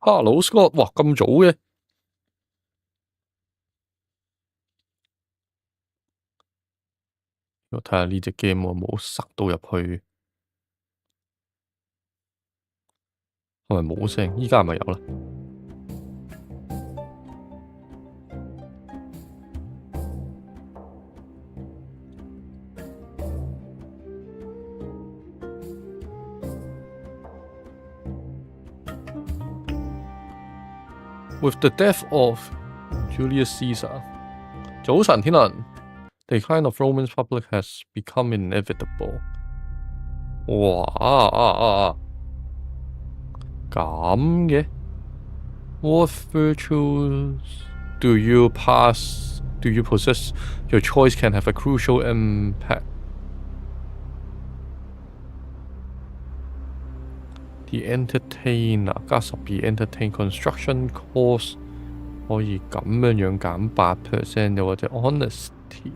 Hello Scott，哇咁早嘅，我睇下呢隻 game 有冇塞到入去，係咪冇聲？依家係咪有啦？With the death of Julius Caesar， 早晨天能 ，the decline of Roman public has become inevitable。哇咁嘅 ？What virtues do you pass? Do you possess? Your choice can have a crucial impact. The entertainer 加12 entertain construction cost 可以咁樣減8%，又或者 honesty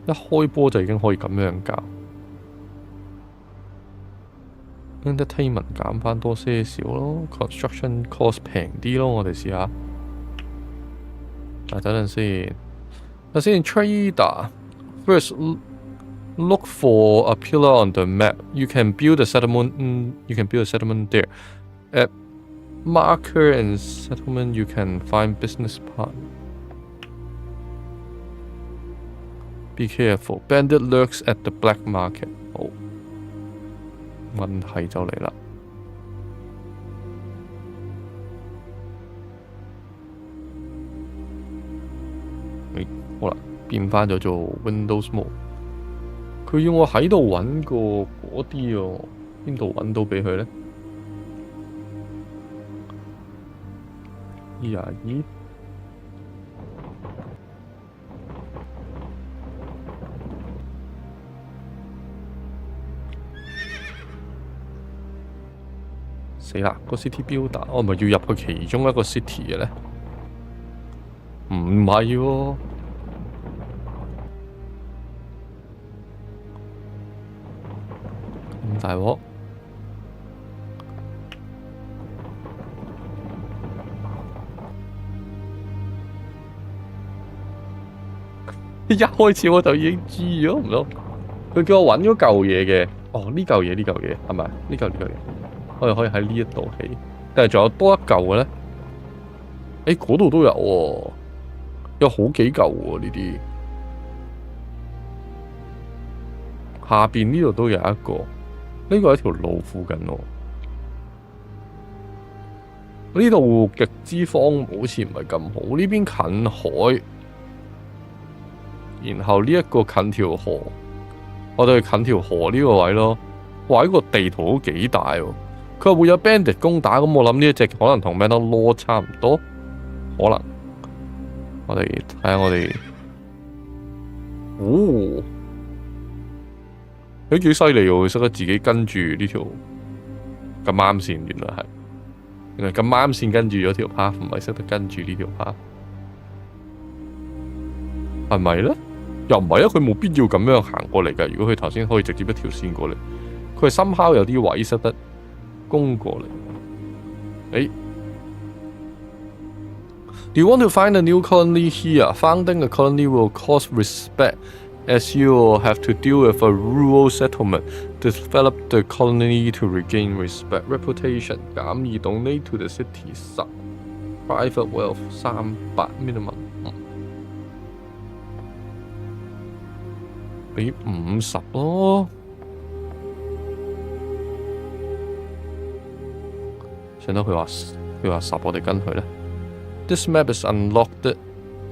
一開波就已經可以咁樣減 entertainment 減翻多些少咯 ，construction cost 平啲咯，我哋試下。等陣先，trader first。Look for a pillar on the map. You can build a settlement. You can build a settlement there. At marker and settlement, you can find business partner. Be careful. Bandit lurks at the black market. 好，問題就嚟啦。好啦，變翻咗做 Windows Mode。佢要我喺度揾個嗰啲喎，邊度揾到俾佢呢？咦？死啦！個 City Builder， 我係咪要入去其中一個 City 嘅呢？唔係喎。大鑊！一開始我就已經知咗唔咯。佢叫我揾嗰嚿嘢嘅，哦呢嚿嘢係咪？呢嚿嘢，我哋可以喺呢一度起，但係仲有多一嚿嘅咧。誒嗰度都有喎，有好幾嚿喎呢啲。下邊呢度都有一個。呢個係一條路附近喎，呢度極之荒蕪，好似唔係咁好。呢邊近海，然後呢一個近條河，我哋近條河呢個位咯。哇！呢個地圖都幾大喎。佢話會有 bandit 攻打，咁我諗呢一隻可能同 Mandalore 差唔多，可能。我哋睇下我哋，哦。佢幾犀利喎！佢識得自己跟住呢條咁啱線，原來咁啱線跟住咗條 path， 唔係識得跟住呢條 path， 係咪咧？又唔係啊！佢冇必要咁樣行過嚟㗎。如果佢頭先可以直接一條線過嚟，佢係深烤有啲位識得攻過嚟。Do you want to find a new colony here? Founding a colony will cost respect.As you will have to deal with a rural settlement, develop the colony to regain respect, reputation. 減2 donate to the city 10 private wealth 300 minimum 俾50咯。算啦，佢話10，我哋跟佢咧。This map is unlocked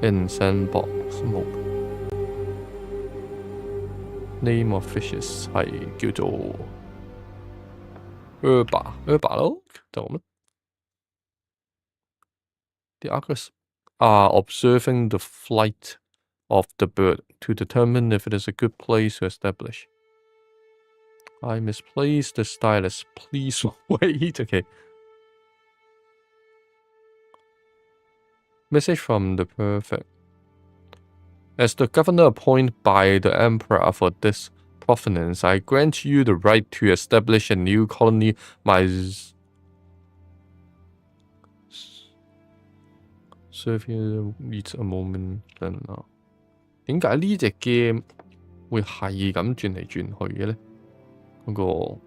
in sandbox mode.Name of fishes 係叫做 Herba 咯，就咁啦。The others are observing the flight of the bird to determine if it is a good place to establish. I misplaced the stylus. Please wait. Okay. Message from the prefect.As the governor appointed by the emperor for this provenance, I grant you the right to establish a new colony. My survey needs a moment. 點解呢隻 game 會係咁轉嚟轉去嘅咧？嗰個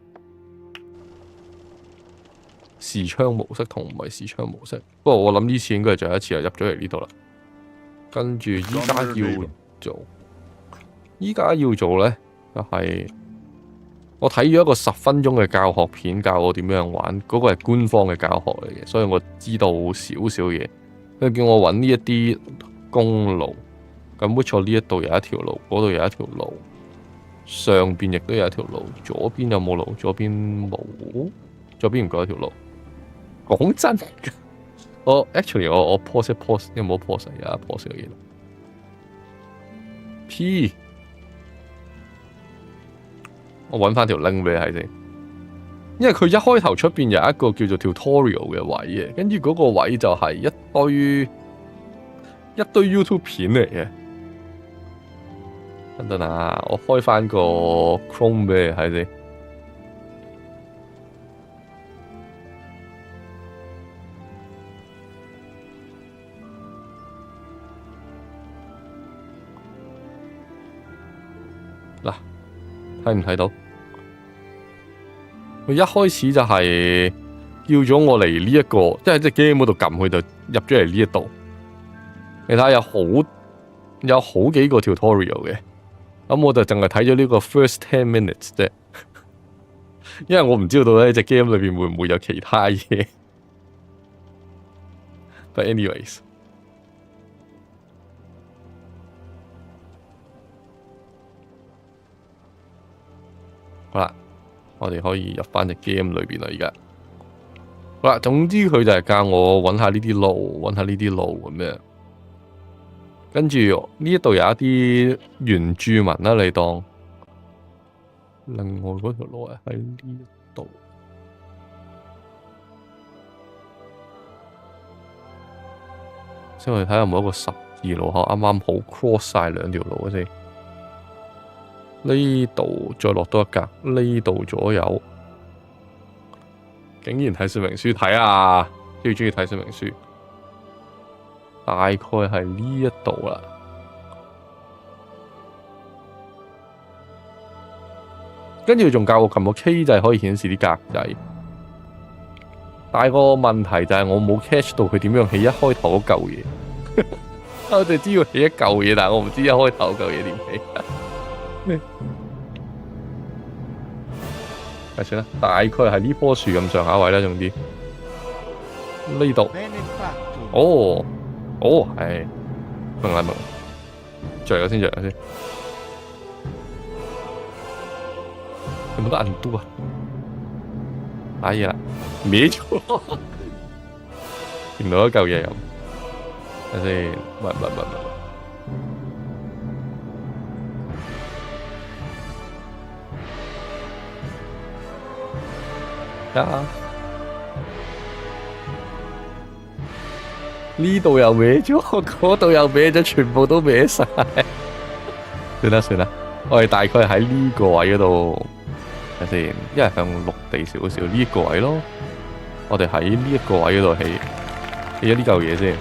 視窗模式同唔係視窗模式。不過我諗呢次應該係最後一次啊，入咗嚟呢度啦。跟住依家要做咧，就係我睇咗一個10分鐘嘅教學片，教我點樣玩。嗰個係官方嘅教學嚟嘅，所以我知道少少嘢。佢叫我揾呢一啲公路。咁 which 我呢一度有一條路，嗰度有一條路，上邊亦都有一條路，左邊有冇路？左邊冇，左邊唔夠一條路。講真，我 actually 我 pause 一 pause， 有冇 pause 啊 ？pause 嘅嘢。P， 我揾翻條 link 俾你睇先，因為佢一開頭出邊有一個叫做 tutorial 嘅位嘅，跟住嗰個位就係一堆 YouTube 片嚟嘅。等啊，我開翻個 Chrome 俾你睇先。嗱，睇唔睇到？佢一開始就係叫咗我嚟呢一個，即係喺隻 game 嗰度撳，佢就入咗嚟呢一度。你睇下有好幾個 tutorial 嘅。咁我就淨係睇咗呢個 first 10 minutes 啫，因為我唔知道呢隻 game 裏邊會唔會有其他嘢。But anyways， 好啦，我哋可以入翻隻 game 裏邊啦。而家好啦，總之佢就係教我揾下呢啲路，揾下呢啲路咁樣。跟住呢一度有一啲原住民啦，你當另外嗰條路係喺呢一度，先我哋睇下有冇一個十字路口，啱啱好 cross 晒兩條路先。呢度再落多一格，呢度左右，竟然睇說明書睇啊！最中意睇說明書。大概係呢一度啦，跟住仲教我撳個 K 掣可以顯示啲格仔，但係個問題就係我冇 catch 到佢點樣起一開頭嗰嚿嘢，我哋知要起一嚿嘢，但係我唔知一開頭嗰嚿嘢點起。係算啦，大概係呢棵樹咁上下位啦，總之呢度，係明啦，着咗先，有冇得摁嘟啊？打嘢啦，歪咗，見到一嚿嘢咁，睇先，唔啊！呢度又歪咗，嗰度又歪咗，全部都歪晒。算啦，我哋大概喺呢個位嗰度睇先，一係向陸地少少呢一個位咯。我哋喺呢一個位嗰度起咗呢嚿嘢先。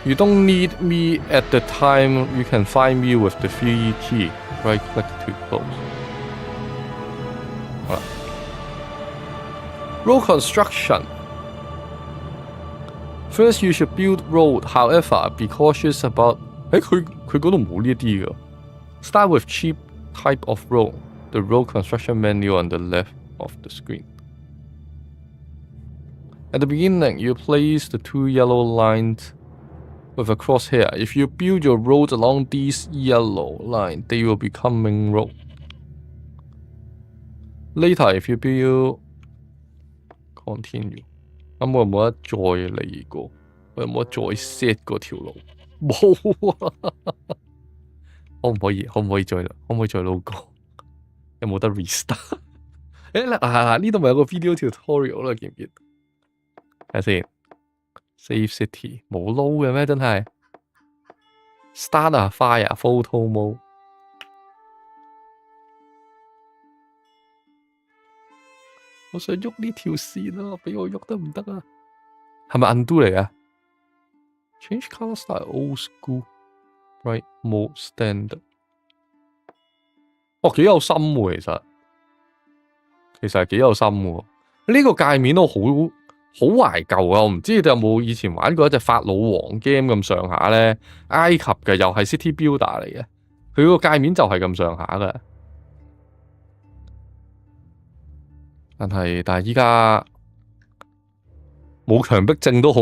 You don't need me at the time. You can find me with the 3 key. Right click to close. 好啦 ，road construction。First, you should build road. However, be cautious about. 佢嗰度冇呢啲㗎。Start with cheap type of road. The road construction menu on the left of the screen. At the beginning, you place the 2 yellow lines with a crosshair. If you build your road along these yellow lines, they will become main road. Later, if you build, continue. 咁我有冇得再嚟過？我有冇得再 set 嗰條路？冇啊！可唔可以再撈過？有冇得 restart？ 呢度咪有個 video tutorial 咯，見唔見？睇下先 ，Save City 冇撈嘅咩？真係 Start a fire photo mode 我想喐呢條線啊，俾我喐得唔得啊？係咪 undo 嚟啊 ？Change color style old school right mode standard。哦，幾有心喎，其實係幾有心喎。呢個界面都好懷舊啊！我唔知你哋有冇以前玩過一隻法老王 game 咁上下咧，埃及嘅又係 City Builder 嚟嘅，佢個界面就係咁上下嘅。但係依家冇強迫症都好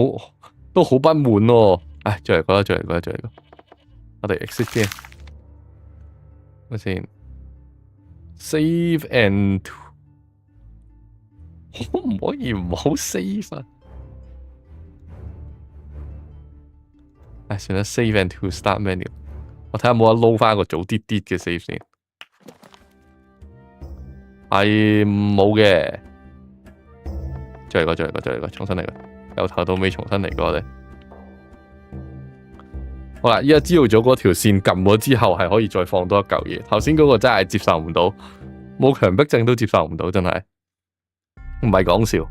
不滿喎。唉，再嚟個，我哋 exit 先，咪先 save and 可唔可以唔好 save 啊？唉，算啦 ，save and to start menu， 我睇下冇得撈翻個早啲嘅 save 先。係冇嘅，再嚟個，重新嚟個，由頭到尾重新嚟過我哋。好啦，依家知道咗嗰條線撳咗之後係可以再放多一嚿嘢。頭先嗰個真係接受唔到，冇強迫症都接受唔到，真係唔係講笑。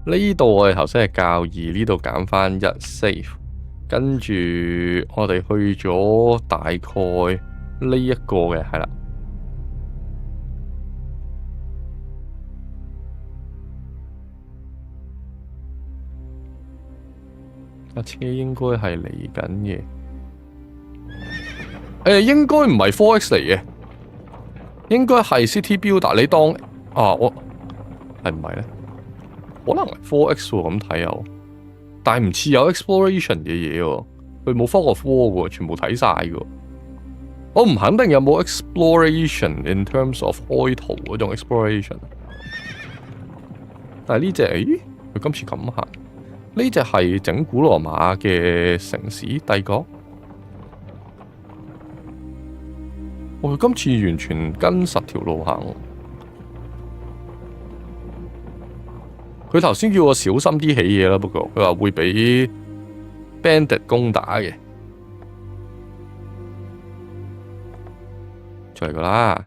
呢度我哋頭先係較2，呢度減翻1 save， 跟住我哋去咗大概呢一個嘅係啦。架車應該係嚟緊嘅，應該唔係 4X 嚟嘅，應該係 City Builder。你當我係唔係咧？可能係 4X 喎，咁睇又，但係唔似有 exploration 嘅嘢喎，佢冇 fog of war 嘅，全部睇晒嘅。我唔肯定有冇 exploration in terms of 開圖嗰種 exploration。但係呢隻，佢今次咁行。呢隻係整古羅馬嘅城市帝國，我今次完全跟實條路行。佢頭先叫我小心啲起嘢啦，不過佢話會俾 bandit 攻打嘅，出嚟㗎啦。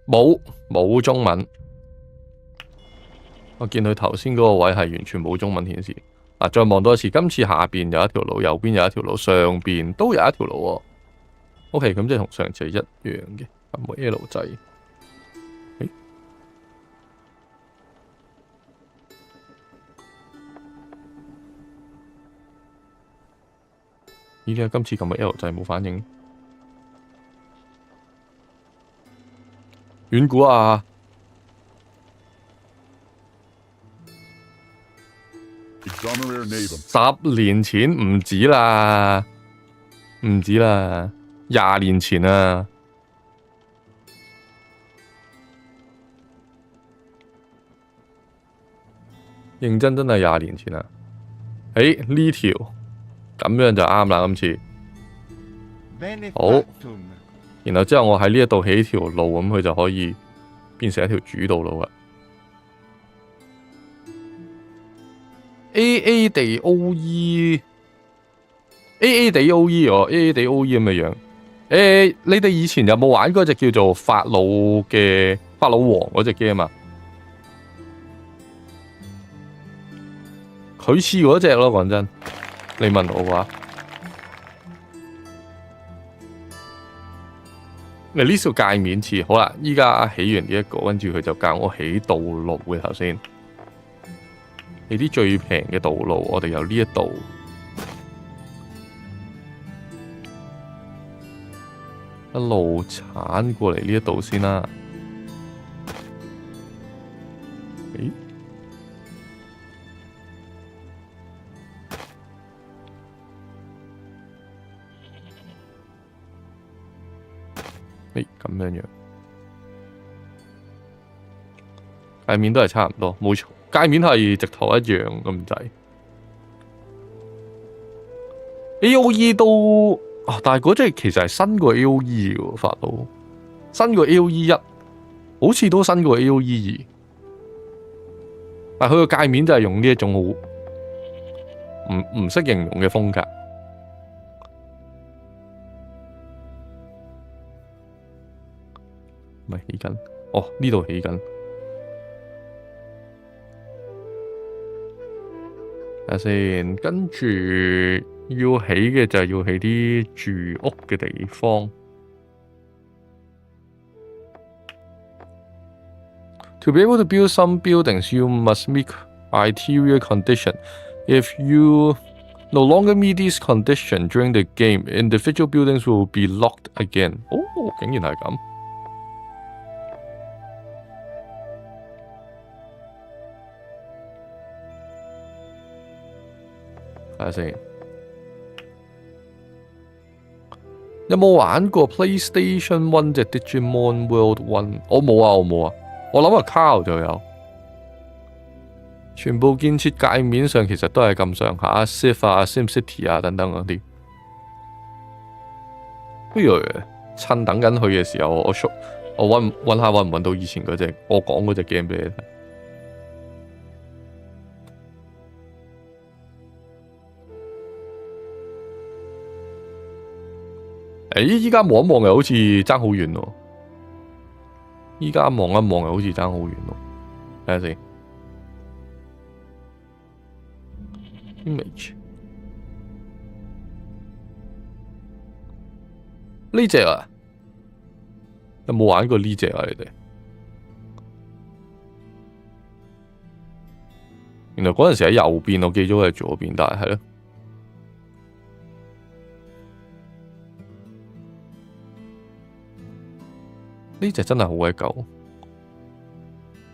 冇中文，我見佢頭先嗰個位係完全冇中文顯示。嗱，再望多一次，今次下邊有一條路，右邊有一條路，上邊都有一條路喎。OK，咁即係同上次係一樣嘅，撳個 L 掣。咦？點解今次撳個 L 掣冇反應？遠古啊！10年前唔止啦，20年前啊！認真係20年前啊！呢條咁樣就啱啦，今次好。然後之後我喺呢一度起條路，咁佢就可以變成一條主道路啦。AA 地 OE 哦，AA 地 OE 咁嘅樣。你哋以前有冇玩過隻叫做法老王嗰隻 game 啊？佢似嗰隻咯，講真，你問我嘅話。呢條界面似，好啦，依家起完呢一個，跟住佢就教我起道路嘅頭先。你啲最平嘅道路，我哋由呢一度一路鏟過嚟呢一度先啦。咁樣樣，界面都係差唔多，冇錯，界面係直頭一樣咁滯。AOE 都但係嗰隻其實係新過 AOE 嘅法老，新過 AOE 1，好似都新過 AOE 2。但佢個界面就係用呢一種好唔識形容嘅風格。咪起緊，哦呢度起緊。睇下先，跟住要起嘅就係要起啲住屋嘅地方。To be able to build some buildings, you must meet criteria condition. If you no longer meet these conditions during the game, individual buildings will be locked again. 哦，竟然係咁。睇下先，有冇玩過 PlayStation One 隻 Digimon World One？ 我冇啊，我冇啊。我諗啊 Carl 就有，全部建設界面上其實都係咁上下 ，Civ 啊、SimCity 啊等等嗰啲。不如趁等緊佢嘅時候，我揾下揾唔揾到以前嗰隻我講嗰隻 game 俾你睇。依家望一望又好似爭好遠喎。依家望一望又好似爭好遠咯，睇下先。Image 呢隻啊，有冇玩過呢隻啊？你哋原來嗰陣時喺右邊，我記咗係左邊，但係咯。呢隻真係好鬼舊，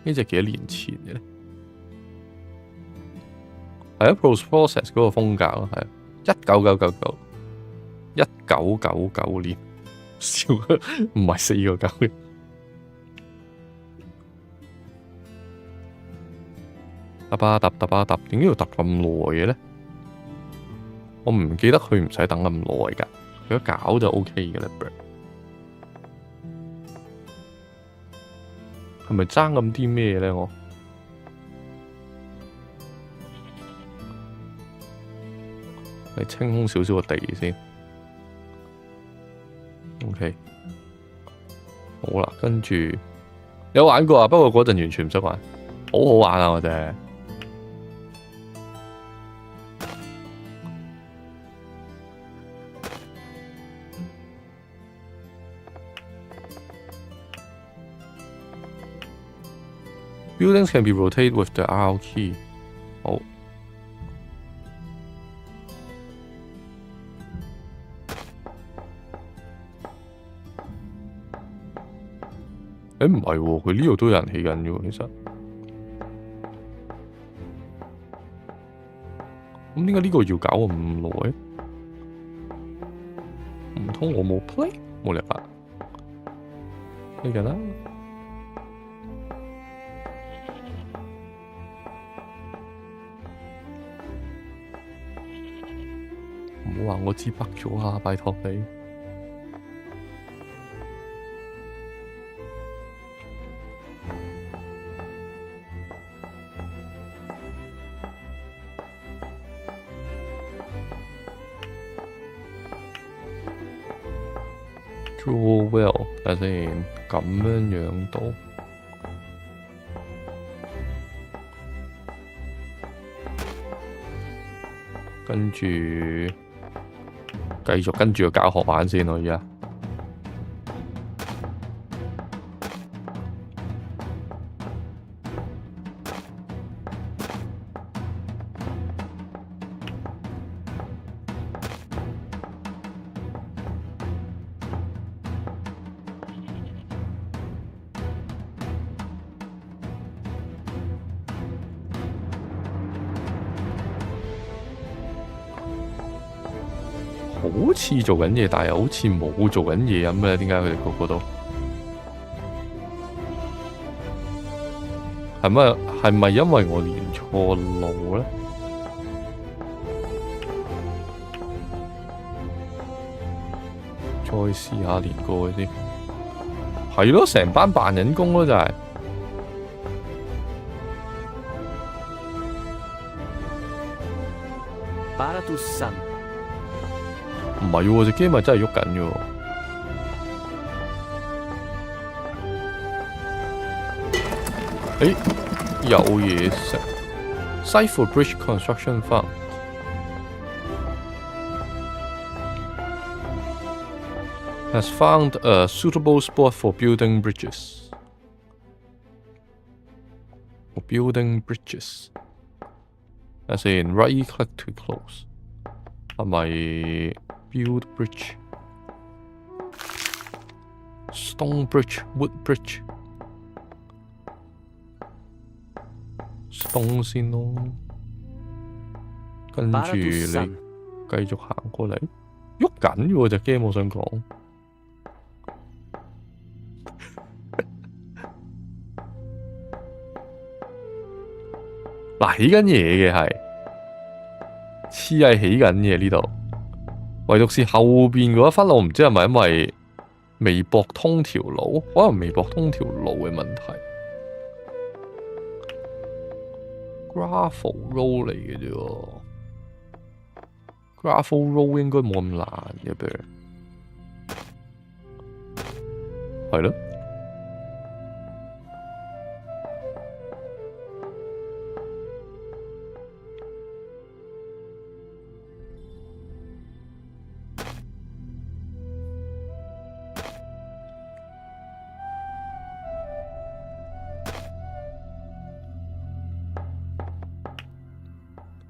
呢隻幾多年前嘅咧？係啊 ，Process 嗰個風格咯，係1999年，笑唔係4個9年。揼，點解要揼咁耐嘅咧？我唔記得佢唔使等咁耐㗎，佢一搞就 OK 嘅啦。係咪爭咁啲咩咧？我嚟清空少少個地先。OK， 好啦，跟住有玩過啊，不過嗰陣完全唔識玩，好好玩啊！我哋Buildings can be rotated with the R key。好，唔係喎，佢呢度都有人起緊嘅喎，其實。咁點解呢個要搞咁耐？唔通我冇 play？ 冇理由吧？呢個啦。唔好話我知北咗啊！拜託你。Draw well， 睇下先，咁樣到。跟住繼續跟住個教學版先咯，而家。好似做緊嘢，但係好似冇做緊嘢咁嘅，點解佢哋個個都係咪因為我連錯路咧？再試下連過去先，係咯，成班扮人工咯就係。唔係喎，隻 game 咪真係喐緊嘅喎。誒，有嘢食。Site for bridge construction farm。Has found a suitable spot for building bridges. For building bridges. As in right click to close. 係咪 build bridge? Stone bridge, wood bridge. Stone 先咯，跟住你繼續行過嚟，喐緊嘅喎隻 game，我想講。嗱，起緊嘢嘅係，似係起緊嘢呢度，唯獨是後邊嗰一忽，我唔知係咪因為微博通條路，可能微博通條路嘅問題。Gravel road 嚟嘅啫 ，Gravel road 應該冇咁難嘅噃，係咯。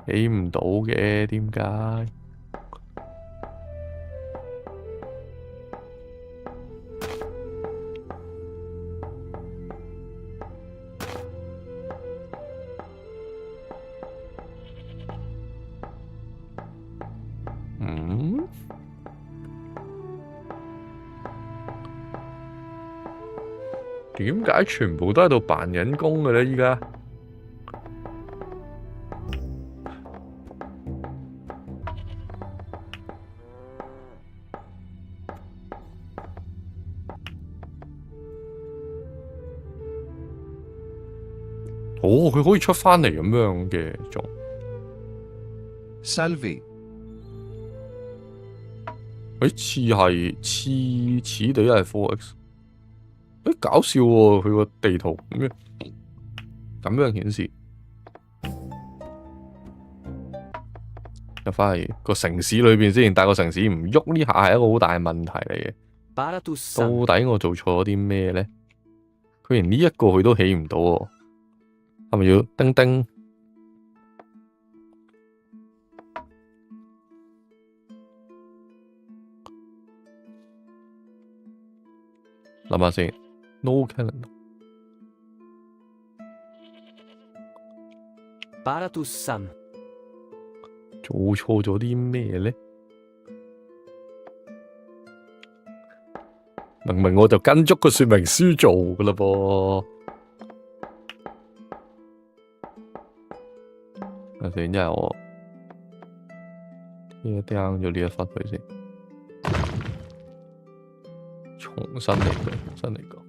起唔到嘅，點解？點解全部都喺度扮緊工嘅咧？依家？哦，佢可以出返嚟咁樣嘅仲。Salvi。似地係 4X。搞笑喎！佢個地圖咁樣顯示。入返嚟個城市裏邊先，但係個城市唔喐呢下係一個好大嘅問題嚟嘅。到底我做錯咗啲咩咧？佢連呢一個佢都起唔到喎。係咪要叮叮？諗下先 ，No calendar。做錯咗啲咩咧？明明我就跟足個說明書做㗎喇噃。先，因為我down咗呢一忽佢先，重新嚟過。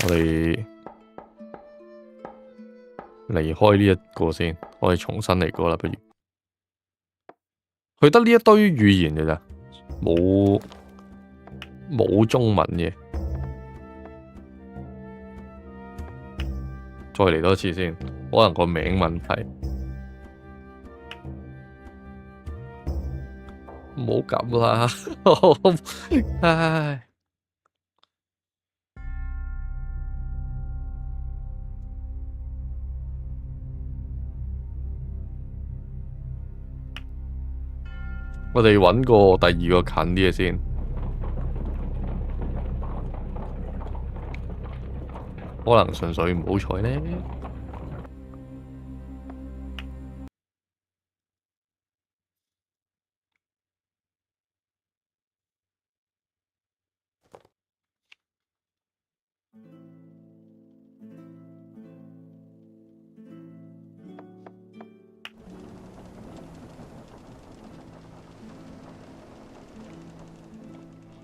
我哋離開呢一個先，我哋重新嚟過啦，不如。佢得呢一堆語言嘅咋，冇中文嘅。再嚟多次先，可能個名問題。唔好咁啦，唉。我哋揾個第二個近啲嘅先，可能純粹唔好彩呢。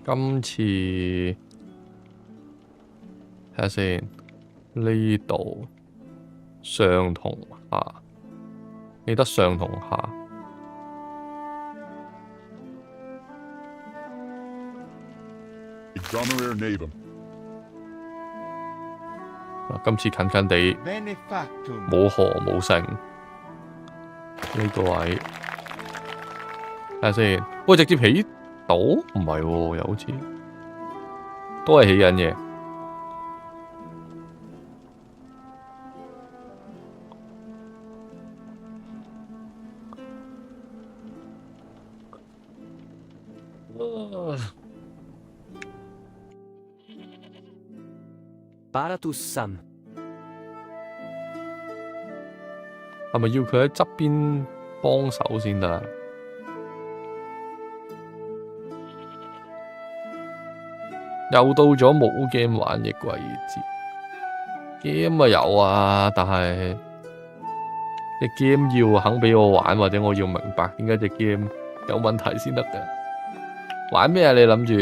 今次睇下先，呢度上同下，記得上同下。今次近近地，冇河冇城，呢個位睇下先。喂，直接起到？唔係喎，又好似都係起緊嘅。係咪要佢喺側邊幫手先得？又到咗冇 game 玩嘅季節 ，game 啊有啊，但係隻 game 要肯俾我玩，或者我要明白點解隻 game 有問題先得㗎。玩咩啊？你諗住？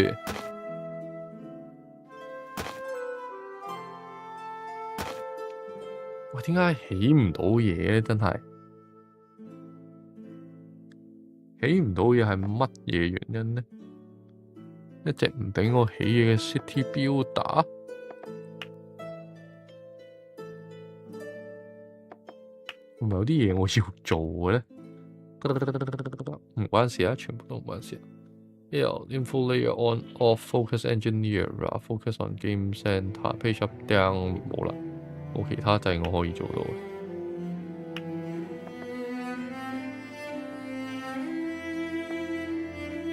喂，點解起唔到嘢咧？真係起唔到嘢係乜嘢原因呢？一直唔俾我起嘢嘅 City Builder， 係咪有啲嘢我要做嘅咧？唔關事啊，全部都唔關事。Info layer on off focus engineer focus on game center page up down 冇啦，冇其他掣我可以做到。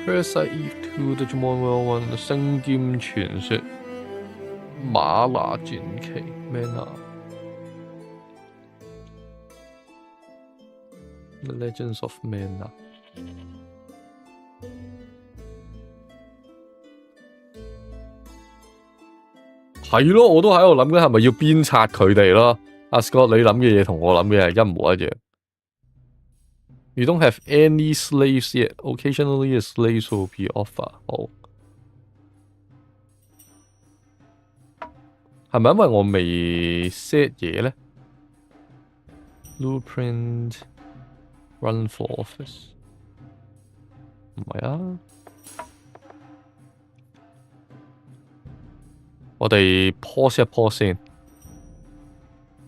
Parasite Eve 2 The Tomorrow One 星劍傳說馬拿傳奇 Mana The Legends of Mana。係咯，我都喺度諗緊係咪要鞭策佢哋咯。阿 Scott， 你諗嘅嘢同我諗嘅係一模一樣。You don't have any slaves yet. Occasionally, a slave will be offered. 好，係咪因為我未 set 嘢咧 ？Blueprint run for office 唔係啊。我哋 pause 一 pause 先，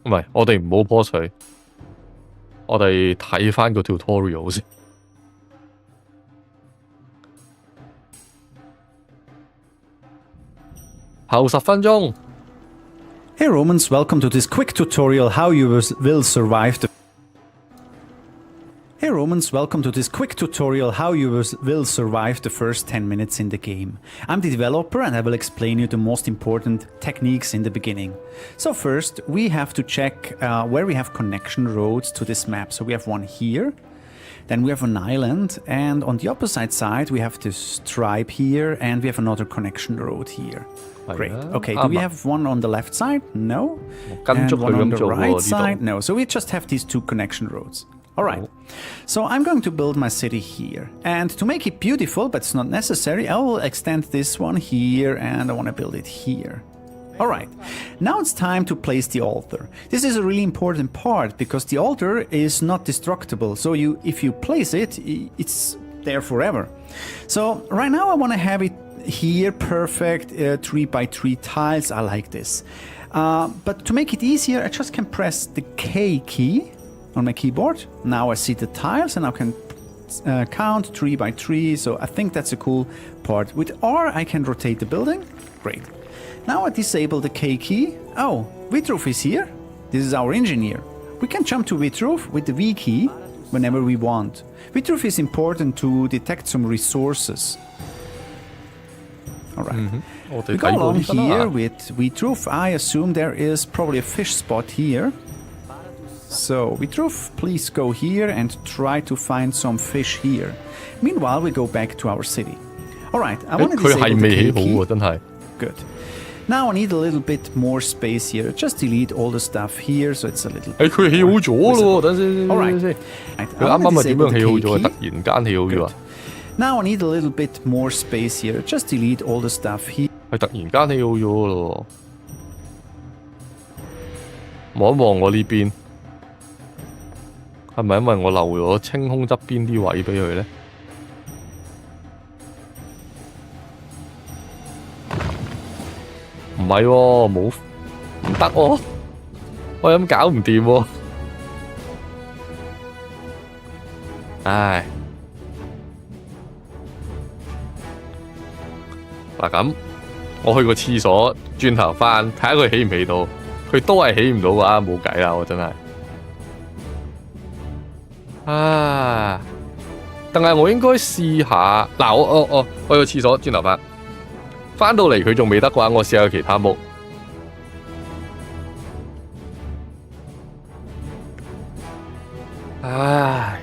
唔係，我哋唔好 pause 佢，我哋睇翻個 tutorial 先。後10分鐘。Hey Romans, welcome to this quick tutorial how you will survive the Hey Romans, welcome to this quick tutorial how you will survive the first 10 minutes in the game. I'm the developer and I will explain you the most important techniques in the beginning. So first, we have to check where we have connection roads to this map. So we have one here, then we have an island, and on the opposite side we have this stripe here, and we have another connection road here. Great. Okay, do we have one on the left side? No. And one on the right side? No. So we just have these two connection roads. Alright, so I'm going to build my city here, and to make it beautiful, but it's not necessary, I will extend this one here, and I want to build it here. Alright, now it's time to place the altar. This is a really important part, because the altar is not destructible, so if you place it, it's there forever. So right now I want to have it here, perfect, 3x3 tiles, I like this. But to make it easier, I just can press the K key on my keyboard. Now I see the tiles and I can count 3x3, so I think that's a cool part. With R I can rotate the building. Great. Now I disable the K key. Oh, Vitruv is here. This is our engineer. We can jump to Vitruv with the V key whenever we want. Vitruv is important to detect some resources. Alright. We go along here with Vitruv. I assume there is probably a fish spot here. So, Vitruv, please go here and try to find some fish here. Meanwhile, we go back to our city. Alright, I want to disable the key. Good. Now I need a little bit more space here. Just delete all the stuff here, so it's a little bit more. Alright. Now I need a little bit more space here. Just delete all the stuff here. 係突然間起好咗咯喎！望一望我呢邊，係咪因為我漏咗清空側邊啲位俾佢咧？唔係喎，冇唔得喎，我咁搞唔掂喎。唉，嗱咁，我去個廁所，轉頭翻睇下佢起唔起到，佢都係起唔到嘅話，冇計啦，我真係。啊！但係我應該試下，嗱，我去個廁所，轉頭翻到嚟佢仲未得嘅話，我試下其他屋。唉。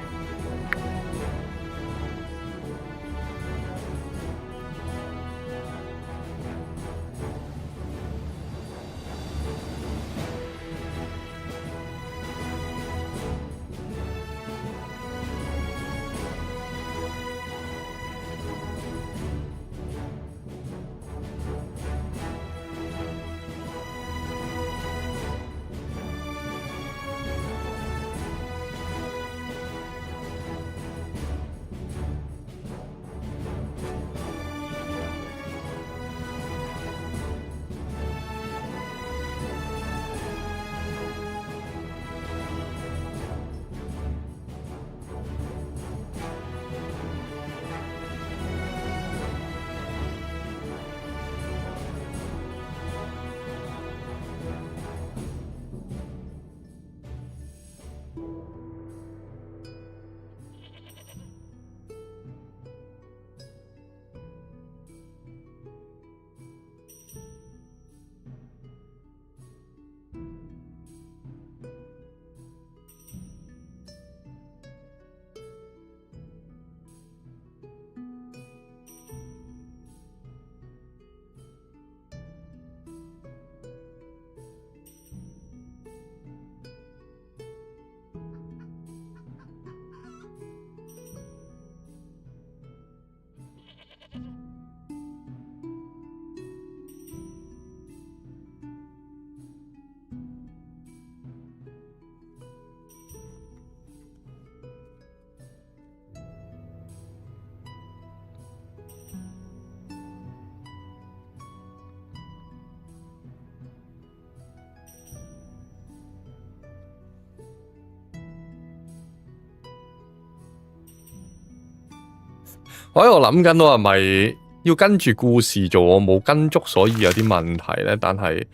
我喺度諗緊，我係咪要跟住故事做？我冇跟足，所以有啲問題咧。但係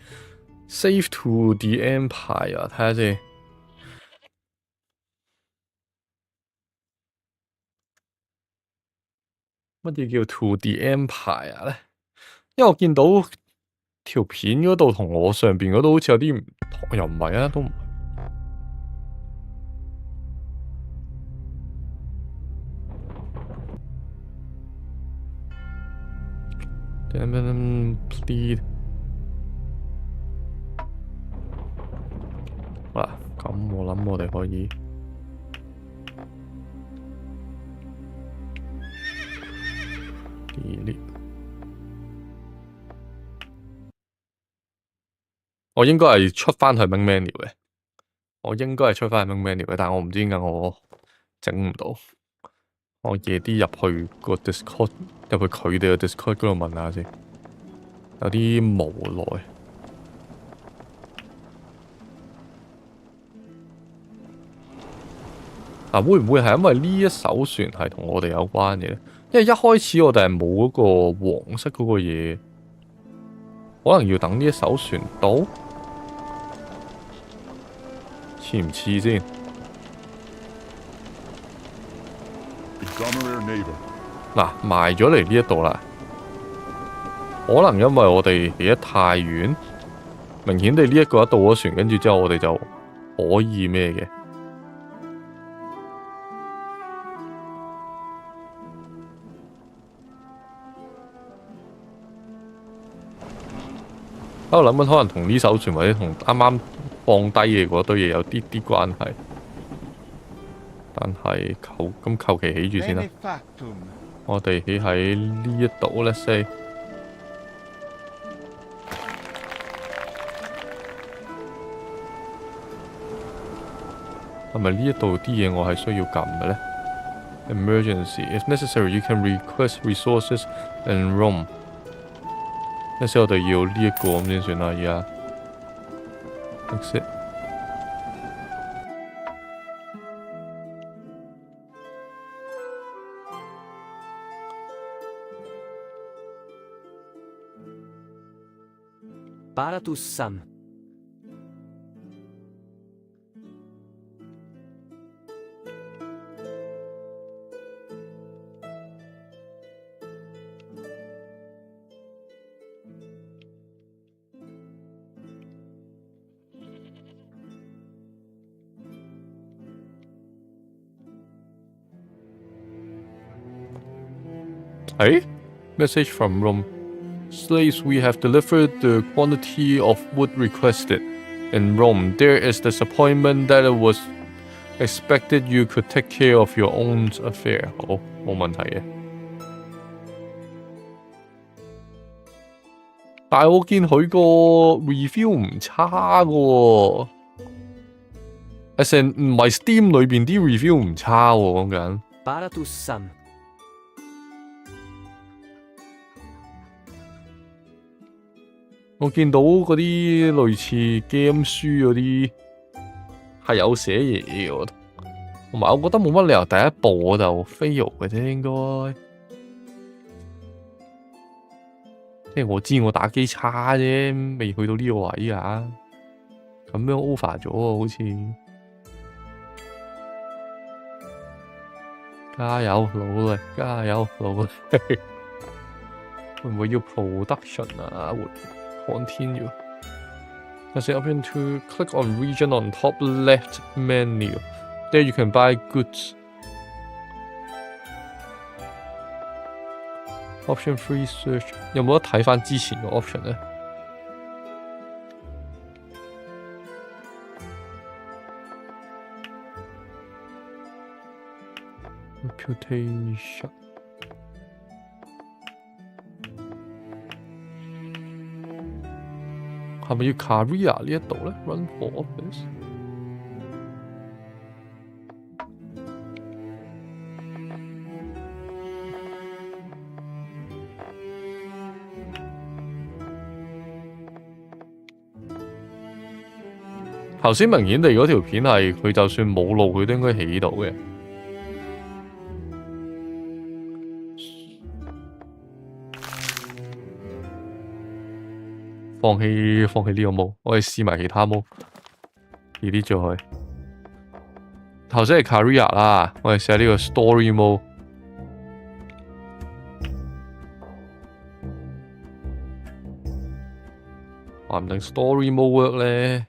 save to the empire， 睇下先。乜嘢叫 to the empire 咧？因為我見到條片嗰度同我上邊嗰度好似有啲唔同，又唔係啊，都唔係。Please 嗱，咁我諗我哋可以delete。我應該係出翻去 main menu 嘅，我應該係出翻去 main menu 嘅，但係我唔知點解我整唔到。我夜啲入去個 Discord， 入去佢哋嘅 Discord 嗰度問下先，有啲無奈。啊，會唔會係因為呢一艘船係同我哋有關嘅咧？因為一開始我哋係冇嗰個黃色嗰個嘢，可能要等呢一艘船到，似唔似先？嗱，埋咗嚟呢一度啦，可能因為我哋離得太遠，明顯地呢一個一到咗船，跟住之後我哋就可以咩嘅。喺度諗緊，可能同呢艘船或者同啱啱放低嘅嗰堆嘢有啲關係。但係求其起住先啦。我哋起喺呢一度 ，let's say。係咪呢一度啲嘢我係需要撳嘅咧 ？Emergency. If necessary, you can request resources and roam. 一時我哋要呢一個咁先算啦，而家。Exit. Para tus son. Hey? Message from Rome. Slaves, we have delivered the quantity of wood requested. In Rome, there is disappointment that it was expected you could take care of your own affair. 好，冇問題嘅。但係我見佢個 review 唔差嘅喎，as in 唔係 Steam 裏邊啲 review 唔差喎，講緊。Para tus son. 我見到嗰啲類似 game 書嗰啲係有寫嘢嘅，同埋我覺得冇乜理由第一步我就 fail 嘅啫，應該。即係我知我打機差啫，未去到呢個位啊，咁樣 over 咗喎，好似。加油，努力，加油，努力。會唔會要 production 啊？會。Continue. There's an option to click on region on top left menu. There you can buy goods. Option 3 search 有冇得睇返之前個 option 呢？ Reputation係咪要 career 呢一度咧 ？Run for office。頭先明顯地嗰條片係佢就算冇路佢都應該起到嘅。放棄呢個毛，我哋試埋其他毛 delete 咗佢。頭先係 career 啦，我哋試下呢個 story mode。話唔定 story mode work 咧，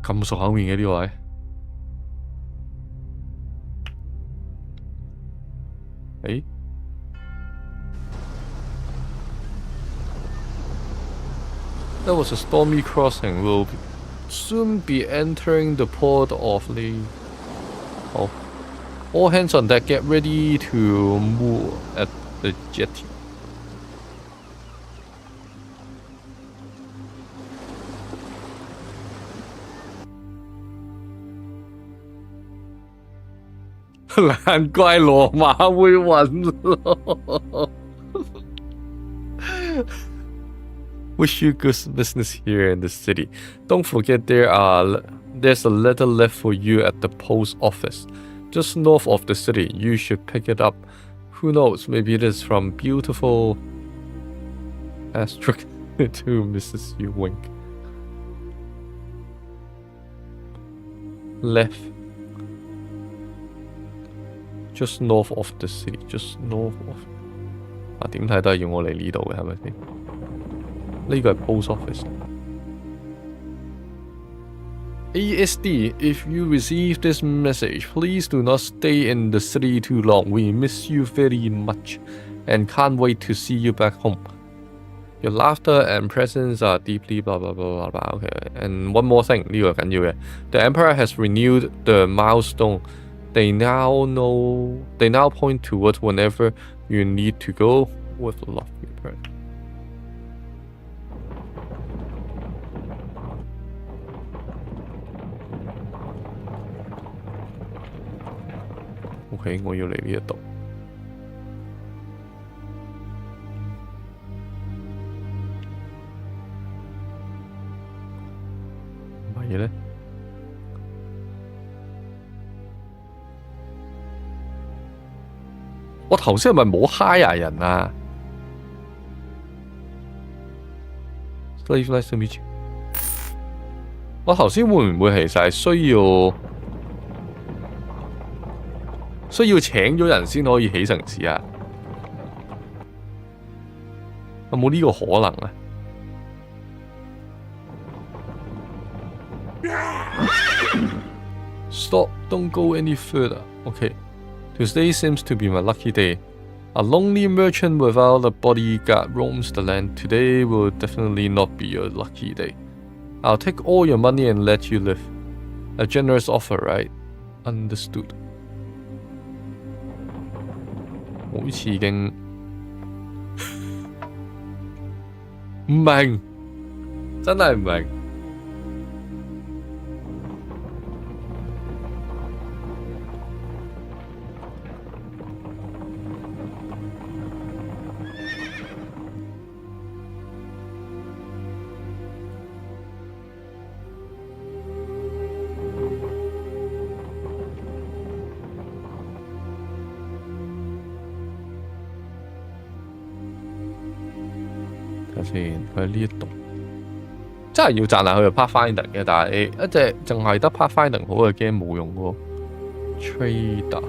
咁熟口面嘅呢位。誒？ That was a stormy crossing. We'll soon be entering the port of Lee. Oh. All hands on deck, get ready to move at the jetty. 難怪羅馬會暈咯。Wish you good business here in the city. Don't forget there's a letter left for you at the post office, just north of the city. You should pick it up. Who knows? Maybe it is from beautiful asterisk to Mrs. You Wink. Left, just north of the city. Just north of. 啊，點睇都係要我嚟呢度嘅，係咪先？呢個係 post office。ASD, if you receive this message, please do not stay in the city too long. We miss you very much and can't wait to see you back home. Your laughter and presence are deeply blah blah blah blah blah. Okay, and one more thing, 呢個緊要嘅。The Emperor has renewed the milestone They now point towards whenever you need to go with love return. OK， 我要嚟呢一度。唔係咧。我頭先係咪冇 hire 人啊 ？Slave nice to meet you。我頭先會唔會其實係需要請咗人先可以起城市啊？有冇呢個可能啊？Stop! Don't go any further. Okay. Tuesday seems to be my lucky day. A lonely merchant without a bodyguard roams the land. Today will definitely not be your lucky day. I'll take all your money and let you live. A generous offer, right? Understood. 好似已經唔明，真係唔明。先佢喺呢一度，真係要讚下佢嘅 Pathfinder 嘅，但係一隻淨係得 Pathfinder 好嘅 game 冇用喎。Trader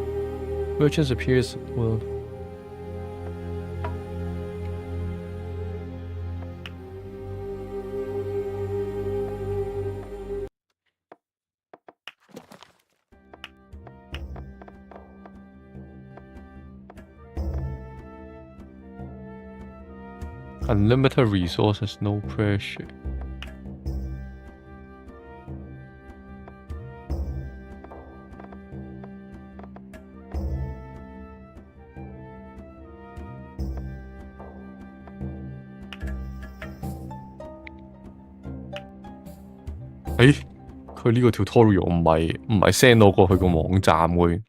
Merchants appears world。Unlimited resources, no pressure. Hey, 佢呢個 tutorial 唔係 send 我過去個網站喎。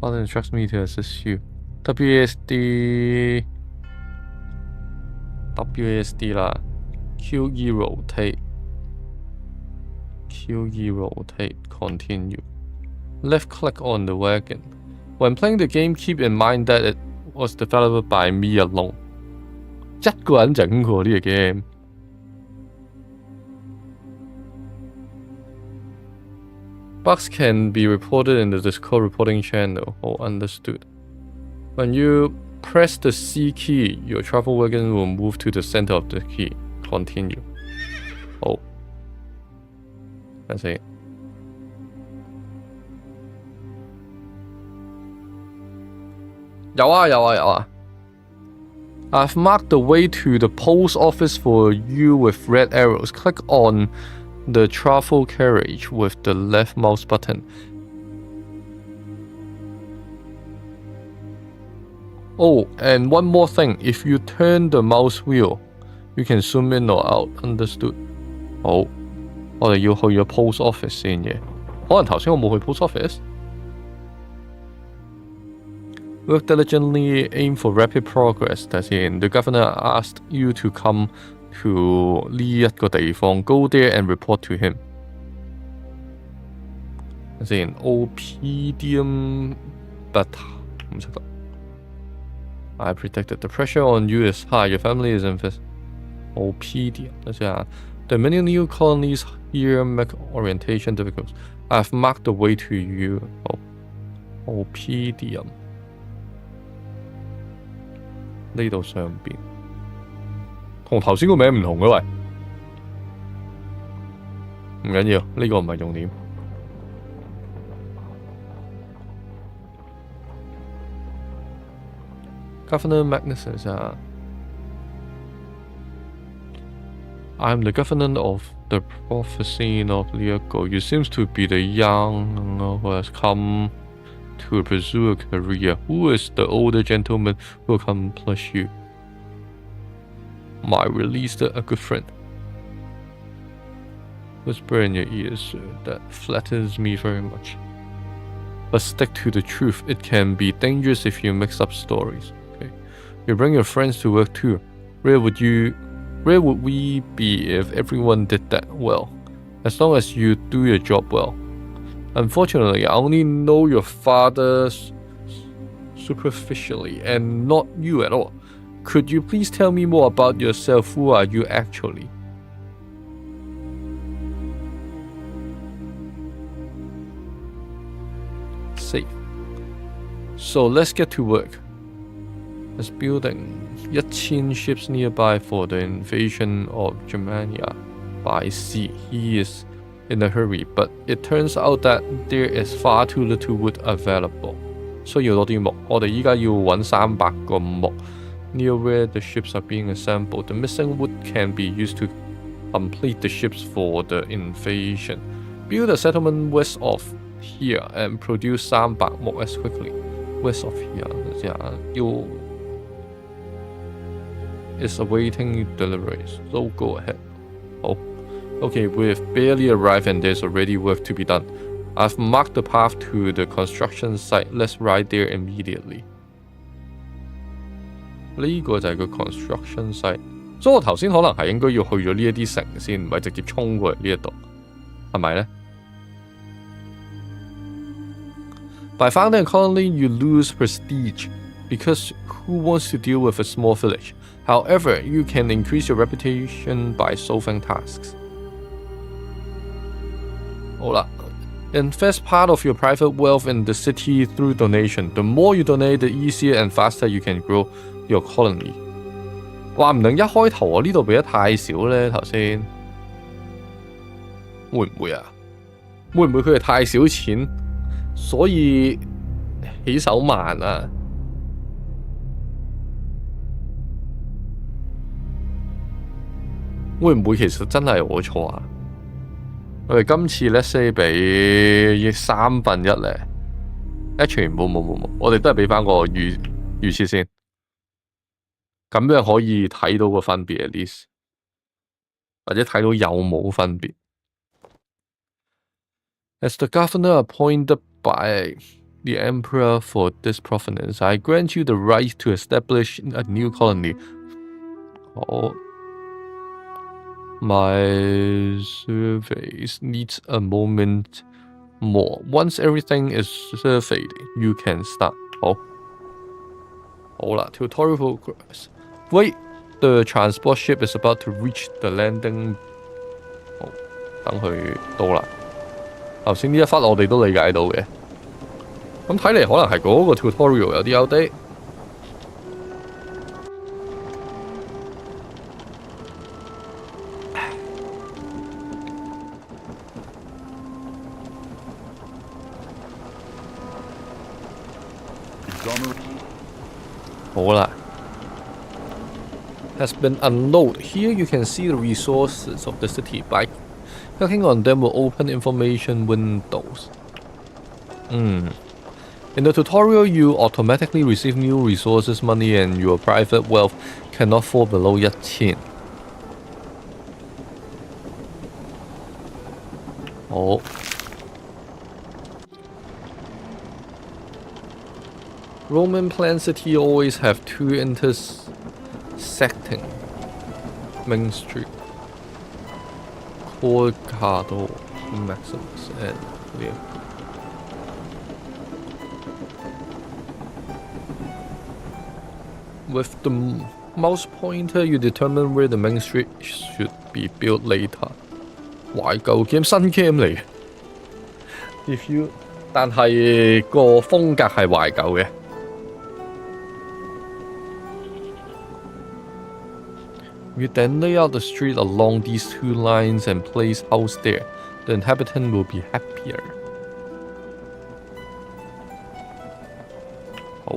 Father instructs me to assist you. WASD 啦 QE rotate continue. Left click on the wagon. When playing the game, keep in mind that it was developed by me alone. 一個人整嘅呢個 game。Bugs can be reported in the Discord reporting channel. Oh, understood. When you press the C key, your travel wagon will move to the center of the key. Continue. Oh. Let's see.有啊。I've marked the way to the post office for you with red arrows. Click on the travel carriage with the left mouse button. Oh, and one more thing. If you turn the mouse wheel, you can zoom in or out. Understood. 好，我哋要去咗 post office 先嘅。可能頭先我冇去 post office。Work diligently, aim for rapid progress. 睇先 The governor asked you to come to 呢一個地方 Go there and report to him. 睇先 Opidium Beta 唔識得。I predicted the pressure on you is high. Your family is in this. Opidium. 睇下 The many new colonies here make orientation difficult. I've marked the way to you. Opidium. 呢度上邊同頭先個名唔同嘅喂，唔緊要，呢個唔係重點。Governor Magnus 啊 I'm the governor of the prophecy of Liago. You seems to be the young who has come to pursue a career. Who is the older gentleman who accomplished you? My released a good friend. Whisper in your ears, sir. That flatters me very much. But stick to the truth. It can be dangerous if you mix up stories. Okay. You bring your friends to work too. Where would we be if everyone did that well? As long as you do your job well. Unfortunately, I only know your father superficially and not you at all. Could you please tell me more about yourself? Who are you actually? Safe. So let's get to work. There's building 1,000 ships nearby for the invasion of Germania by sea. He is in a hurry, but it turns out that there is far too little wood available. 需要多啲木，我哋依家要揾300個木。Near where the ships are being assembled, the missing wood can be used to complete the ships for the invasion. Build a settlement west of here and produce 300木 as quickly. West of here, is awaiting deliveries, so go ahead. Oh, okay, we've barely arrived and there's already work to be done. I've marked the path to the construction site. Let's ride there immediately. 呢個就係個 construction site，所以我頭先可能係應該要去咗呢一啲城先，唔係直接衝過嚟呢一度，係咪呢？ By founding a colony, you lose prestige, because who wants to deal with a small village? However, you can increase your reputation by solving tasks. 好啦。 Invest part of your private wealth in the city through donation. The more you donate, the easier and faster you can grow your colony. 話唔定一開頭我呢度俾得太少呢，頭先會唔會啊？會唔會佢哋太少錢，所以起手慢啊？會唔會其實真係我錯啊？ 我哋今次 let's say 俾1/3咧 ，actually 冇，我哋都係俾翻個預設先，咁樣可以睇到個分別 at least， 或者睇到有冇分別。As the governor appointed by the emperor for this province, I grant you the right to establish a new colony. 好。 My surveys needs a moment more. Once everything is surveyed, you can start. 好啦 ，tutorial progress. Wait, the transport ship is about to reach the landing. 好，等佢到啦。頭先呢一忽我哋都理解到嘅。咁睇嚟可能係嗰個 tutorial 有啲 outdate。 好啦 has been unloaded. Here you can see the resources of the city. By clicking on them will open information windows. In the tutorial, you automatically receive new resources money and your private wealth cannot fall below 1,000. 好。 Roman planned city always have two intersecting main street, Corcado Maximus and Leo. With the mouse pointer, you determine where the main street should be built later. 懷舊 game 新 game 嚟嘅 ，if you 但係個風格係懷舊嘅。 You then lay out the street along these two lines and place house there. The inhabitant will be happier. 好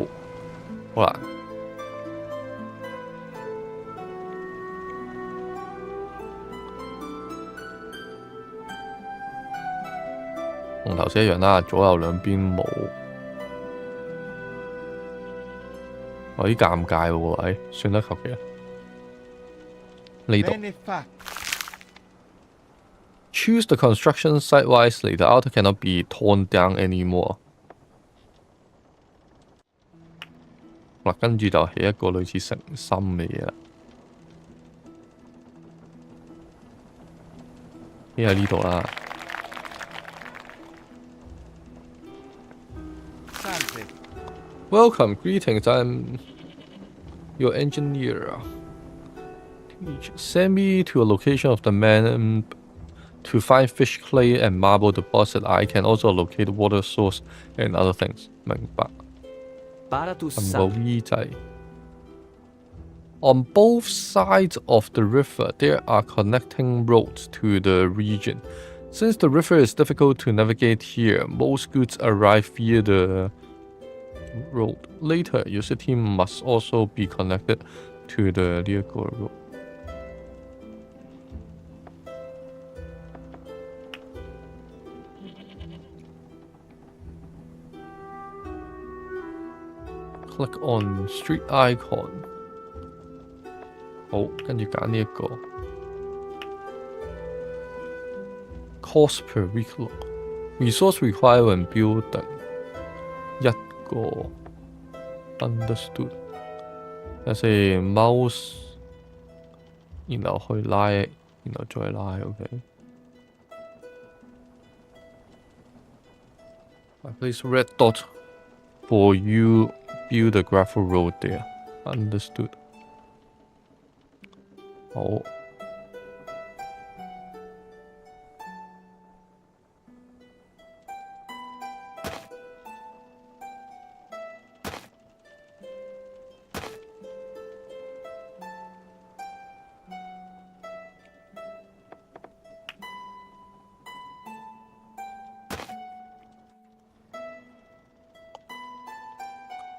啦。同頭先一樣啦，左右兩邊冇。有啲尷尬喎，算啦，求其啦。呢度。Choose the construction site wisely. The altar cannot be torn down anymore. 嗱，跟住就起一個類似誠心嘅嘢啦。起喺呢度啦。Welcome, greetings. I'm your engineer. Send me to a location of the man to find fish, clay, and marble deposit. I can also locate water source and other things. 明白。撳個 V 掣。On both sides of the river, there are connecting roads to the region. Since the river is difficult to navigate here, most goods arrive via the road. Later, your city must also be connected to the vehicle road. Click on street icon. 好，跟住揀呢一個 cost per week resource required when building 一個 understood。有時 mouse 然後去拉，然後再拉 ，OK。I place red dot for you build a gravel road there. Understood. 好。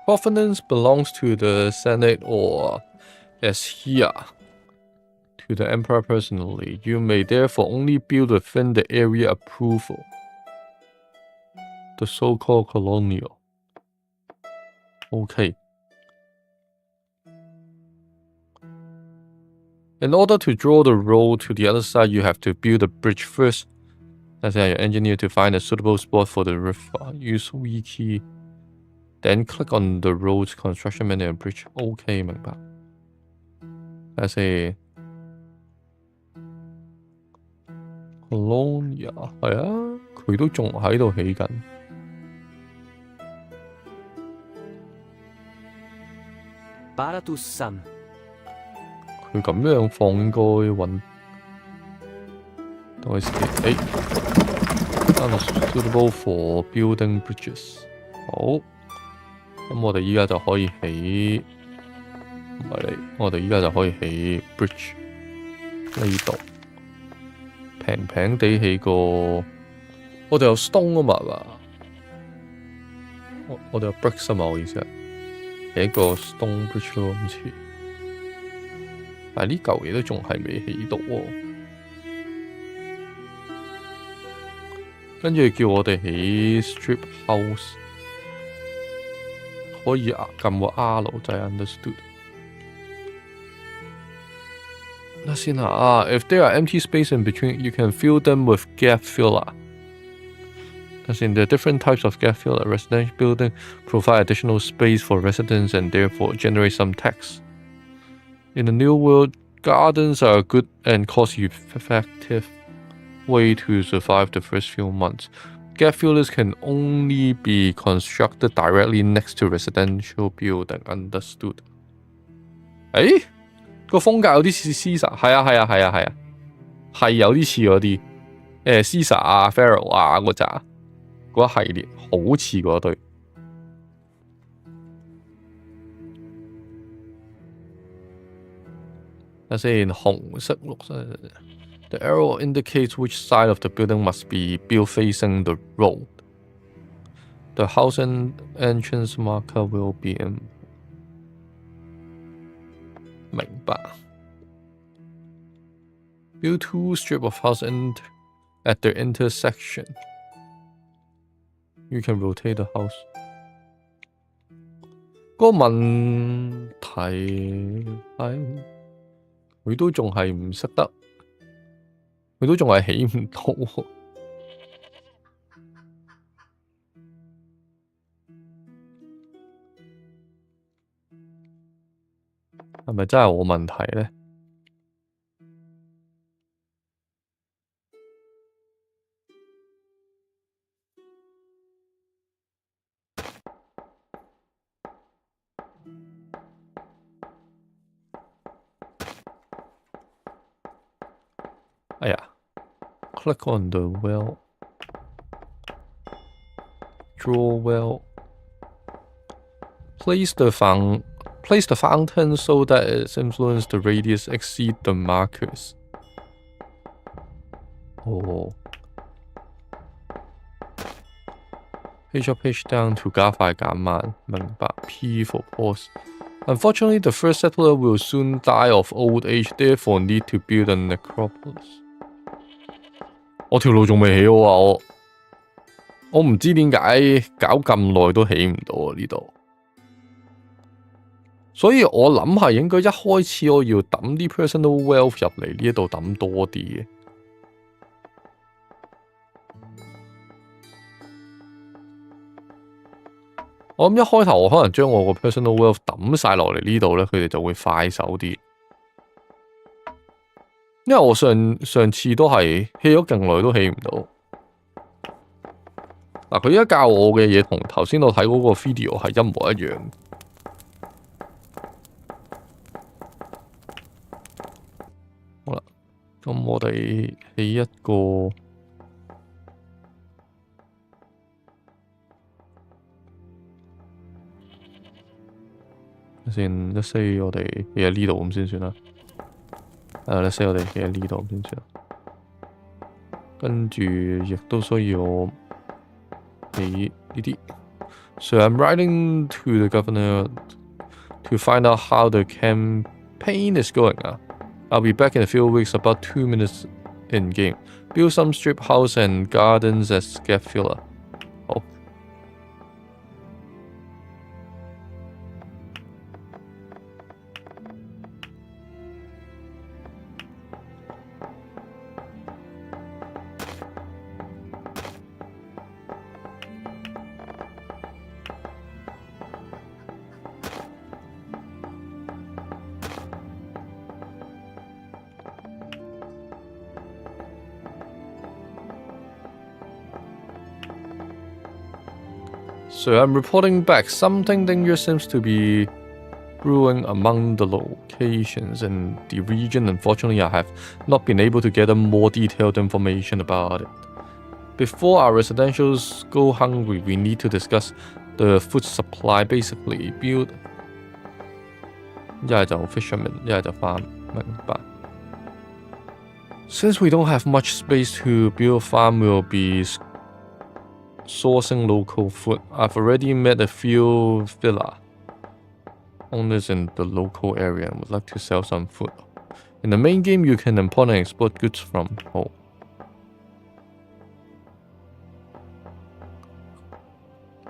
Provenance belongs to the Senate or, as here, to the Emperor personally. You may therefore only build within the area approval, the so-called colonial. Okay. In order to draw the road to the other side, you have to build a bridge first. As an engineer to find a suitable spot for the river. Use V key. Then click on the road's construction menu and bridge. OK， 明白。睇下先。Colonia 係啊，佢都仲喺度起緊。佢咁樣放應該揾。等我試。suitable for building bridges。好。咁我哋依家就可以起，唔係你，我哋依家就可以起 bridge 呢度，平平地起個，我哋有 stone 啊嘛，係嘛？我哋有 bricks 啊嘛，我意思係起一個 stone bridge 咯，咁似，但係呢嚿嘢都仲係未起到喎，跟住叫我哋起 strip house。可以撳個 R 就係 understood。嗱先下，if there are empty space in between, you can fill them with gap filler. As in the different types of gap filler, residential building provide additional space for residents and therefore generate some tax. In the new world, gardens are a good and cost-effective way to survive the first few months. Gap fillers can only be constructed directly next to residential building. Understood. 誒，個風格有啲似 Caesar， 係啊，係有啲似嗰啲Caesar 啊、Pharaoh 啊嗰扎嗰一系列，好似嗰對。睇先，紅色、綠色。The arrow indicates which side of the building must be built facing the road. The house entrance marker will be in. 明白。Build two strips of house at the intersection. You can rotate the house。個問題係佢都仲係唔識得，佢都仲係起唔到。係咪真係我問題咧？哎呀 ，click on the well, draw well, place the fountain so that its influence the radius exceed the markers。哦 ，page up, page down to 加快減慢，明白。P for pause。Unfortunately, the first settler will soon die of old age, therefore need to build a necropolis。我條路仲未起好啊！我唔知點解搞咁耐都起唔到啊呢度，所以我諗係應該一開始我要抌啲 personal wealth 入嚟呢一度抌多啲嘅。我諗一開頭我可能將我個 personal wealth 抌晒落嚟呢度咧，佢哋就會快手啲。因為我上次都係起咗勁耐都起唔到。嗱，佢而家教我嘅嘢同頭先我睇嗰個 video 係一模一樣。好啦，咁我哋起一個先，let's say 我哋起喺呢度咁先算啦。let's say 我哋起喺呢度先算啦。跟住亦都需要起呢啲。So I'm writing to the governor to find out how the campaign is going. I'll be back in a few weeks, about 2 minutes in game. Build some strip house and gardens as gap filler. 好。So I'm reporting back. Something dangerous seems to be brewing among the locations in the region. Unfortunately, I have not been able to gather more detailed information about it. Before our residentials go hungry, we need to discuss the food supply. Basically, build 一係就 fisherman， 一係就 farm。明白。Since we don't have much space to build farm, we'll be sourcing local food. I've already met a few villa owners in the local area and would like to sell some food. In the main game, you can import and export goods from home.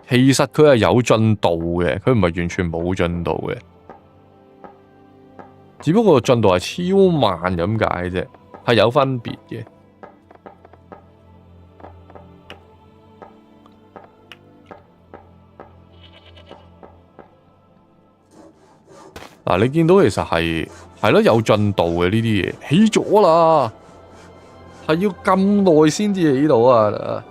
其實佢係有進度嘅，佢唔係完全冇進度嘅，只不過進度係超慢咁解啫，係有分別嘅。嗱，你見到其實係咯有進度嘅呢啲嘢，起咗啦，係要咁耐先至起到啊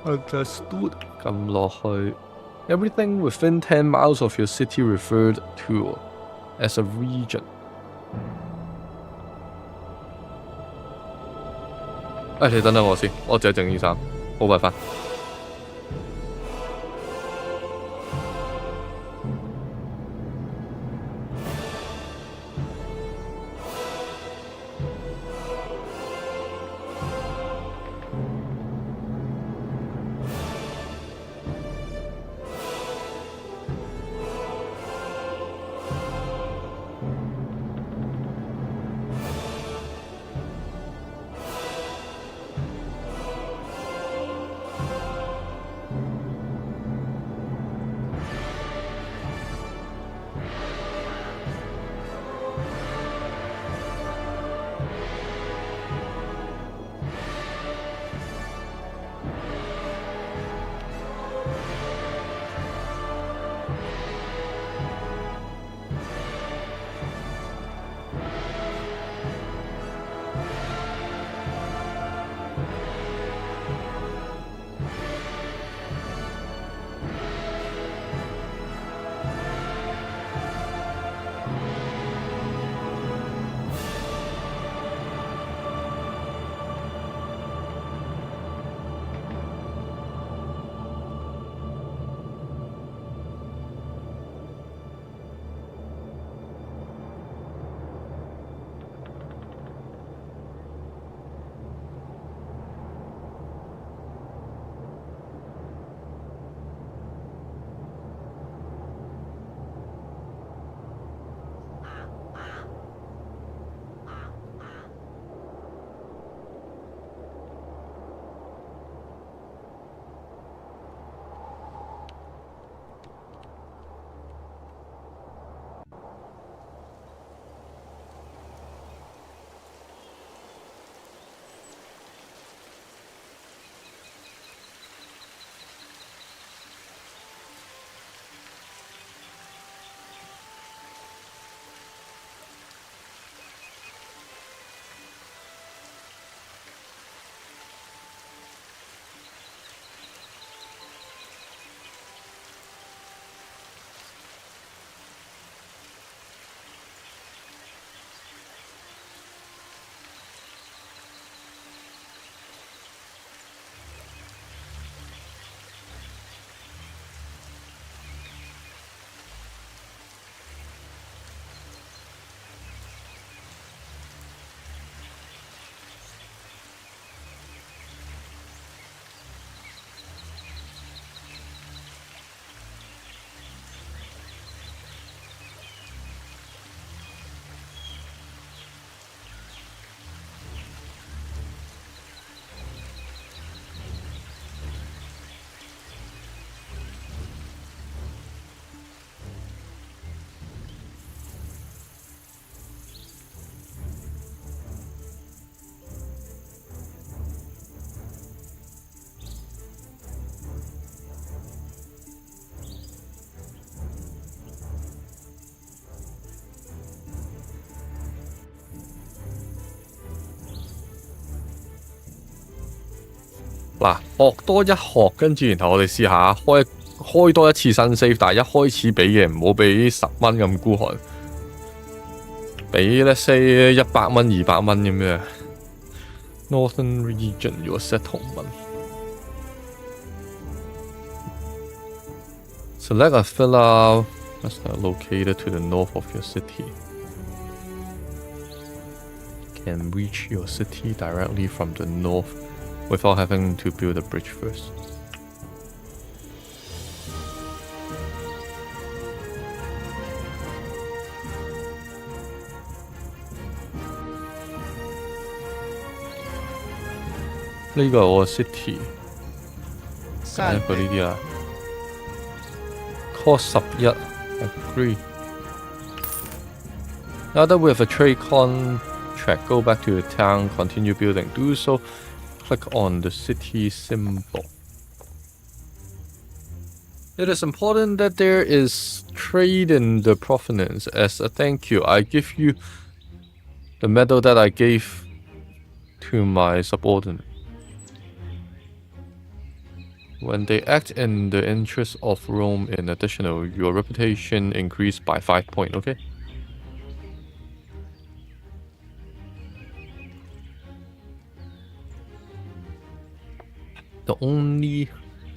！Understood， 撳落去 ，everything within 10 miles of your city referred to as a region。你等等我先，我只係整衣衫，冇辦法。嗱，學多一學，跟住然後我哋試下開多一次新 save， 但係一開始俾嘅唔好俾10蚊咁孤寒，俾 let's say 100蚊、200蚊咁樣。Northern region your settlement. Select a villa that's located to the north of your city. Can reach your city directly from the north without having to build a bridge first. This is our city. 揀一個呢啲啦。Cost 11 agree. Now that we have a trade contract, go back to the town, continue building. Do so. Click on the city symbol. It is important that there is trade in the provenance. As a thank you, I give you the medal that I gave to my subordinate. When they act in the interest of Rome in additional, your reputation increased by 5 points, okay?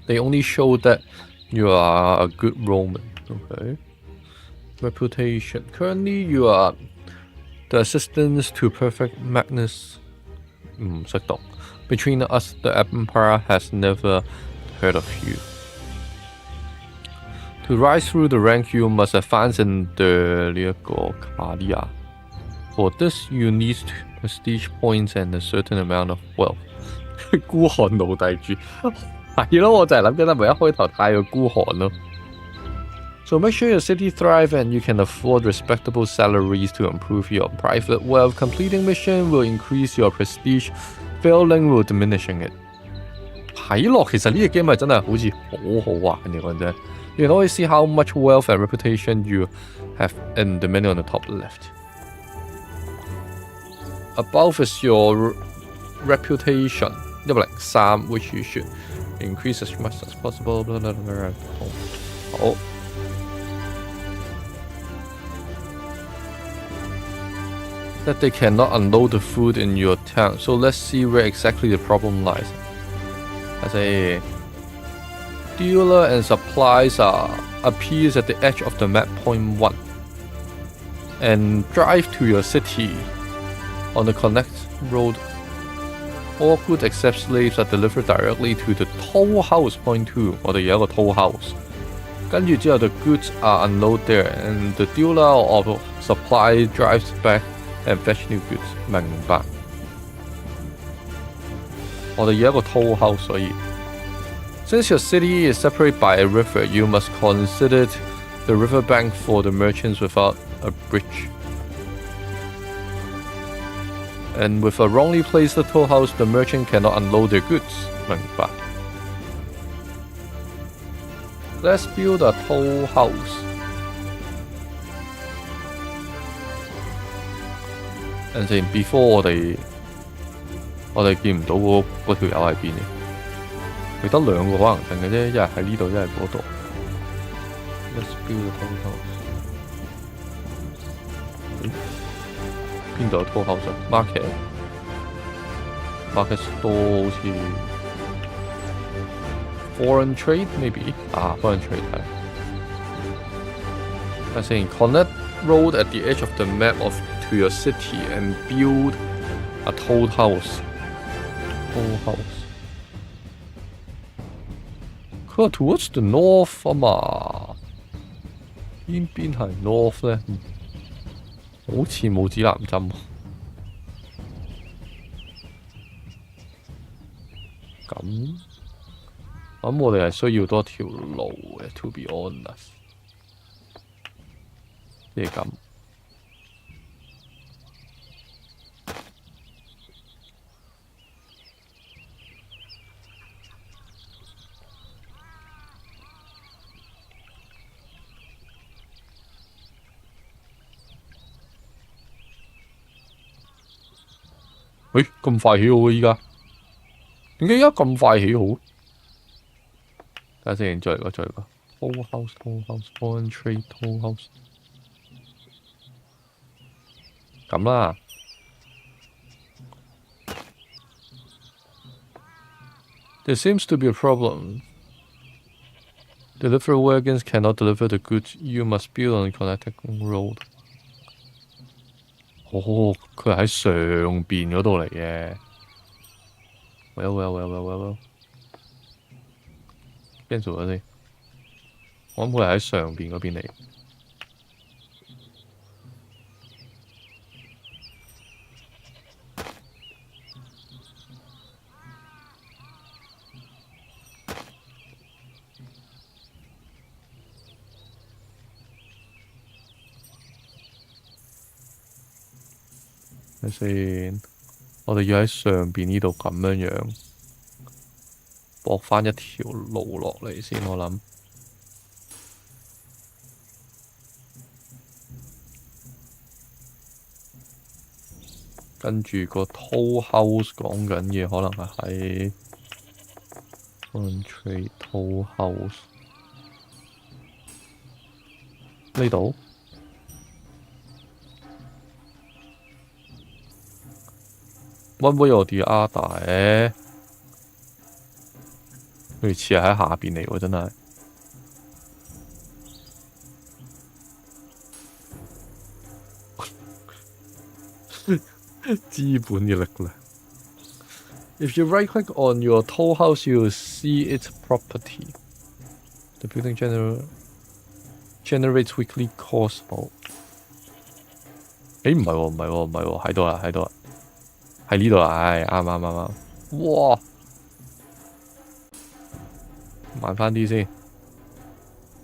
They only show that you are a good Roman, okay? Reputation. Currently, you are the assistant to Perfect Magnus. Between us, the Emperor has never heard of you. To rise through the rank, you must advance in the Caria. For this, you need prestige points and a certain amount of wealth. 孤寒奴隸主係咯，我就係諗緊係咪一開頭太過孤寒咯。So make sure your city thrive and you can afford respectable salaries to improve your private wealth. Completing mission will increase your prestige. Failing will diminishing it. 睇落其實呢隻 game 係真係好似好好玩嘅講真。You can always see how much wealth and reputation you have in the menu on the top left. Above is your reputation 103, which you should increase as much as possible. 好。That they cannot unload the food in your town. So let's see where exactly the problem lies. I say, dealer and supplies appears at the edge of the map, point 1. And drive to your city on the connect road. All goods except slaves are delivered directly to the toll house, point 2. 我哋有一個 toll house. 跟住之後 the goods are unloaded there, and the dealer of supply drives back and fetch new goods. 明白。我哋有一個 toll house， 所以 since your city is separated by a river, you must consider the riverbank for the merchants without a bridge. And with a wrongly placed toll house, the merchant cannot unload their goods. 明白。Let's build a toll house. And then before 我哋見唔到嗰條友喺邊嘅，佢得兩個可能性嘅啫，一係喺呢度，一係嗰度。Let's build a toll house. 邊度有 toll house 啊 ？Market store 好似 foreign trade maybe foreign trade 係。I think connect road at the edge of the map to your city and build a toll house. Toll house. 佢話 towards the north 啊嘛，邊係 north 咧？好似冇指南針。咁我哋係需要多條路嘅 ，to be honest。即係咁。喂，咁快起好啊！依家點解而家咁快起好？睇下先，再嚟個。Toll house，foreign trade，toll house。咁啦。There seems to be a problem. Delivery wagons cannot deliver the goods. You must build on connecting road. 哦，佢係喺上邊嗰度嚟嘅。Well。邊做咗先？我諗佢係喺上邊嗰邊嚟。睇先，我哋要喺上邊呢度咁樣駁返一條路落嚟先，我諗。跟住個 toll house 講緊嘅可能係喺 Country Toll House 呢度。One way or the other，佢似係喺下邊嚟喎，真係。資本嘅力量。If you right click on your toll house, you will see its property. The building generates weekly cost. 誒唔係喎，喺度啦，喺呢度啦，唉，啱。哇！慢返啲先。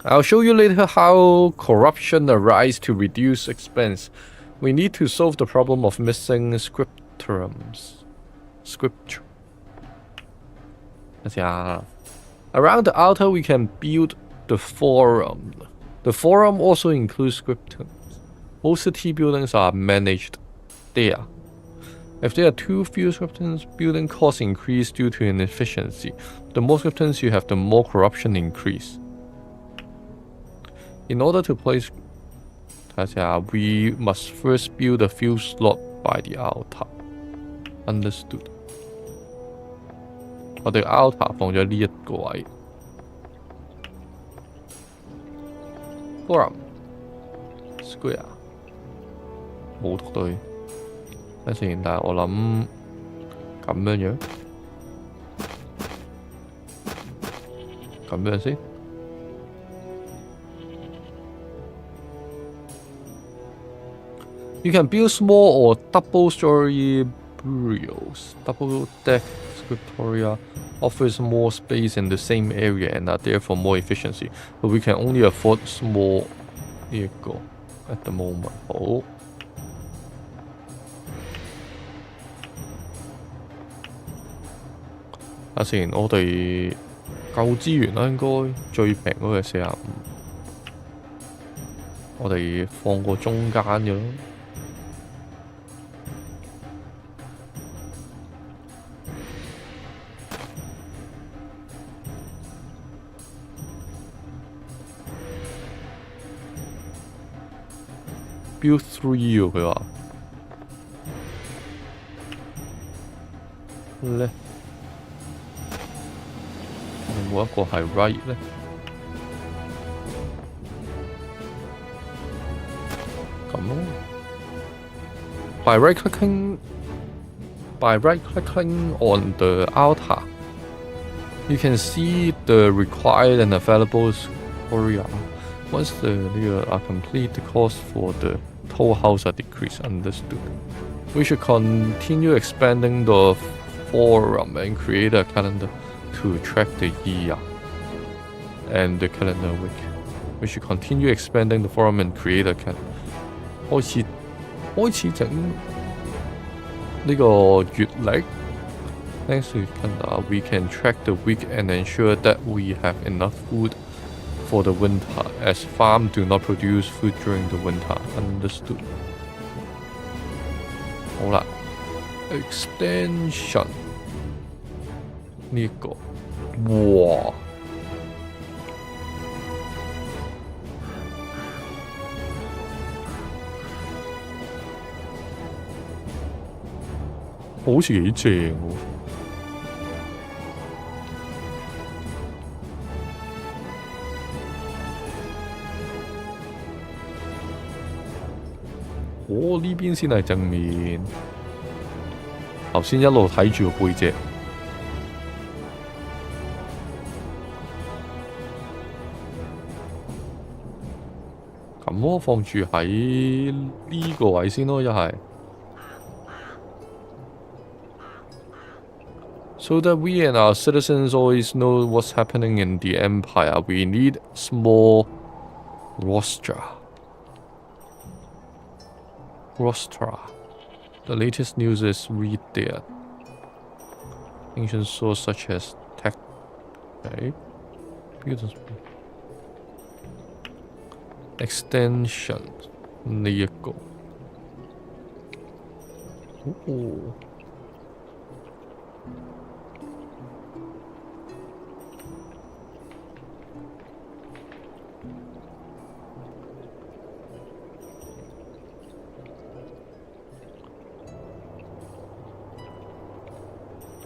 I'll show you later how corruption arises to reduce expense. We need to solve the problem of missing scripturums. Around the altar, we can build the forum. The forum also includes scriptums. Most city buildings are managed there. If there are too few scriptums, building costs increase due to inefficiency. The more scriptums you have, the more corruption increase. In order to place, we must first build a few slots by the altar. Understood. 我哋 altar 放咗呢一個位。Forum Square 冇讀對。等先，但係我諗咁樣先。You can build small or double-story burials. Double-deck scriptoria offers more space in the same area and are therefore more efficiency, but we can only afford small 呢一個 at the moment. 好。睇先，我哋夠資源啦，應該最平嗰個係45。我哋放個中間嘅咯。Build 3喎，佢話咧，有冇一個係 right 咧？咁咯。By right clicking on the altar, you can see the required and available scoria. Once the are complete, the cost for the toll house are decreased. Understood. We should continue expanding the forum and create a calendar to track the year and the calendar week. We should continue expanding the forum and create a calendar. 開始整呢個月曆。Thanks to calendar, we can track the week and ensure that we have enough food for the winter, as farms do not produce food during the winter. Understood. 好啦 ，extension 呢個，哇！好似幾正喎。哦，呢邊先係正面，頭先一路睇住個背脊。咁我放住喺呢個位先咯，一係。So that we and our citizens always know what's happening in the empire, we need small rostra. The latest news is read there. Ancient source such as tech. Okay. Extension 呢一個。哦。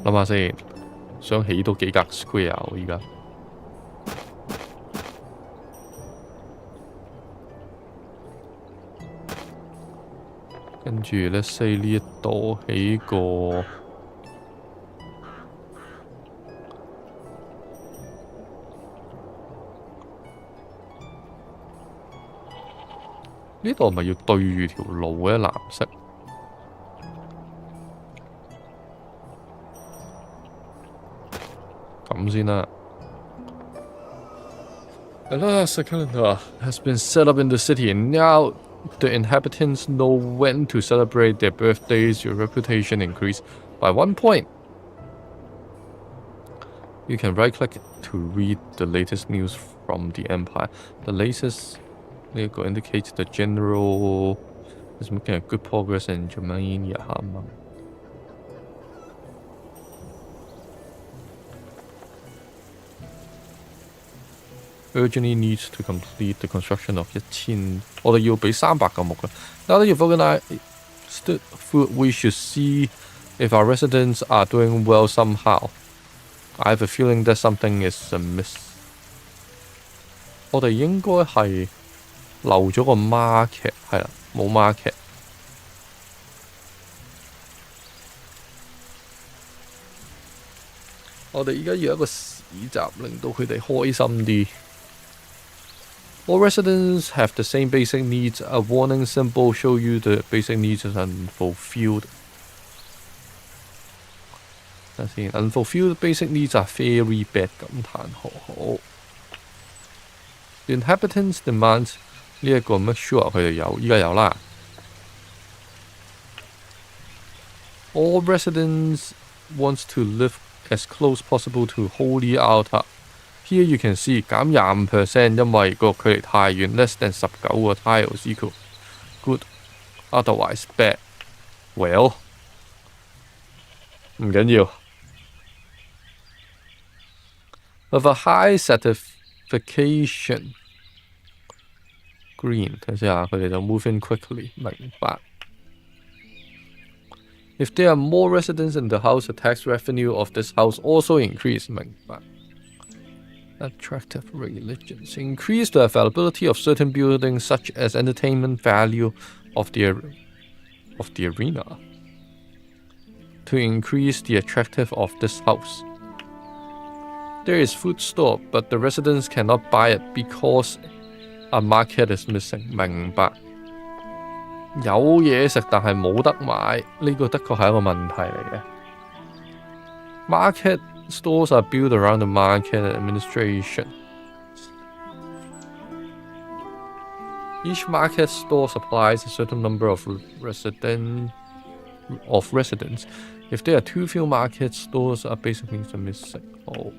諗下先，想起到幾格 square 喎而家。跟住 let's say 呢一度起個呢度係咪要對住條路嘅藍色？咁先啦。The last calendar has been set up in the city, and now the inhabitants know when to celebrate their birthdays. Your reputation increased by 1 point. You can right-click to read the latest news from the empire. The latest indicates the general is making a good progress in Germania. Urgently needs to complete the construction of 1000。我哋要俾300嚿木嘅。Now that you've organized food, we should see if our residents are doing well somehow. I have a feeling that something is amiss。我哋應該係漏咗個 market， 係啦，冇 market。我哋而家要一個市集，令到佢哋開心啲。All residents have the same basic needs. A warning symbol shows you the basic needs are unfulfilled. Unfulfilled basic needs are very bad. 感嘆號好。The inhabitants demand 呢一個 make sure 佢哋有，依家有啦。All residents want to live as close possible to holy altar。Here you can see 減25%，因為個距離太遠 ，less than 19個 tiles equal good, otherwise bad. Well， 唔緊要。With a high certification green， 睇下佢哋就 move in quickly， 明白。If there are more residents in the house, the tax revenue of this house also increase， 明白。Attractive religions increase the availability of certain buildings, such as entertainment value of the arena, to increase the attractive of this house. There is food store, but the residents cannot buy it because a market is missing. 明白。有嘢食但係冇得買，呢個的確係一個問題嚟嘅。Market stores are built around the market administration. Each market store supplies a certain number of residents. If there are too few market stores, are basically missing. Oh.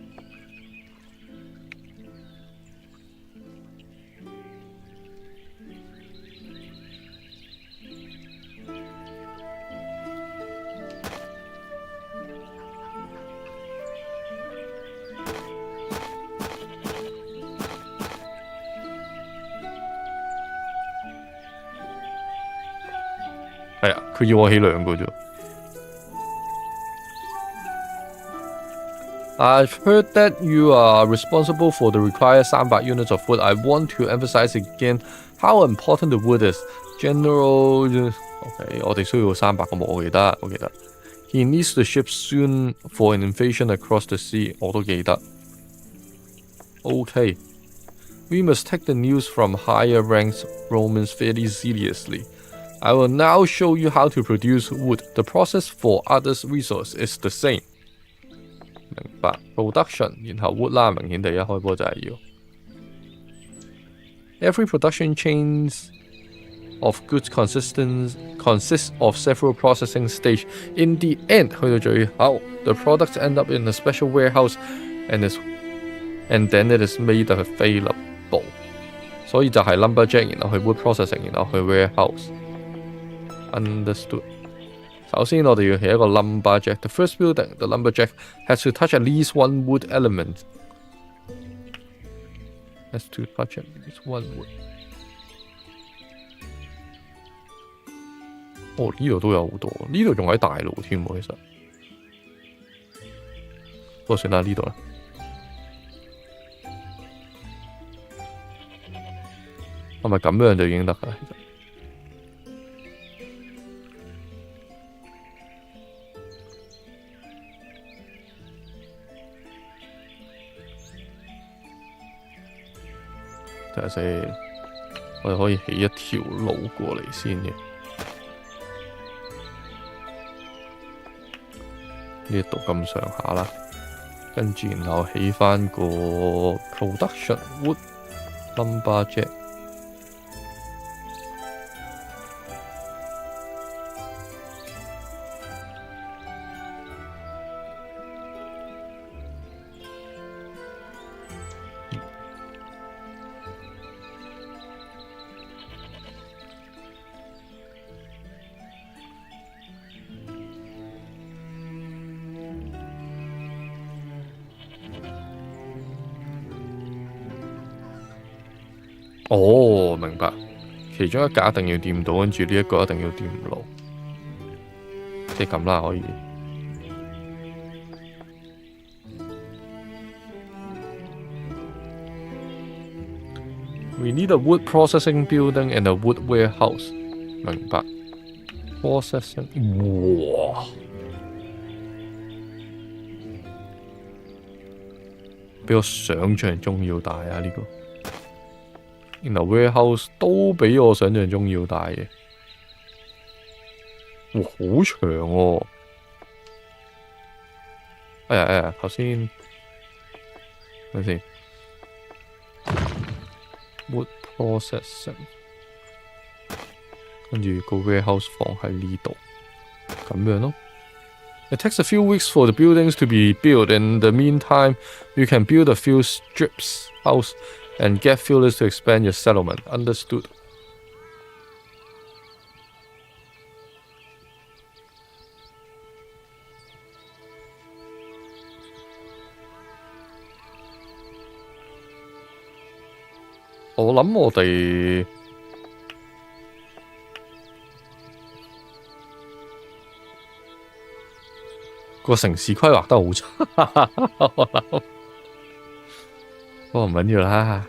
佢要我起2個啫。I've heard that you are responsible for the required 300 units of wood. I want to emphasize again how important the wood is. OK， 我哋需要300個木，我記得。He needs the ship soon for an invasion across the sea. 我都記得。OK， we must take the news from higher ranked Romans fairly seriously. I will now show you how to produce wood. The process for others' resource is the same. 明白 ，production， 然後 wood 啦，明顯第一開波就係要。Every production chains of goods consists of several processing stage. In the end， 去到最後 ，the products end up in a special warehouse and then it is made available. 所以就係 lumberjack， 然後去 wood processing， 然後去 warehouse。Understood。首先我哋要起一個 lumberjack. The first building, the lumberjack has to touch at least one wood element. Has to touch at least one wood. 哦，呢度都有好多，呢度仲喺大路添喎，其實。不過算啦，呢度啦。係咪咁樣就已經得㗎？其實。睇下先，我哋可以起一條路過嚟先嘅。呢度咁上下啦，跟住然後起返個 production wood lumberjack。哦，明白。其中一格一定要掂到，跟住呢一個一定要掂唔到，即係咁啦，可以。We need a wood processing building and a wood warehouse。明白。processing， 哇！比我想象中要大啊！呢個。然後 warehouse 都比我想象中要大嘅，哇，好長喎！哎呀，頭先睇先 ，wood processing， 跟住個 warehouse 放喺呢度，咁樣咯。It takes a few weeks for the buildings to be built. In the meantime, you can build a few strips house and get fielders to expand your settlement. Understood. 我諗我哋個城市規劃得好差，我諗。不過唔緊要啦。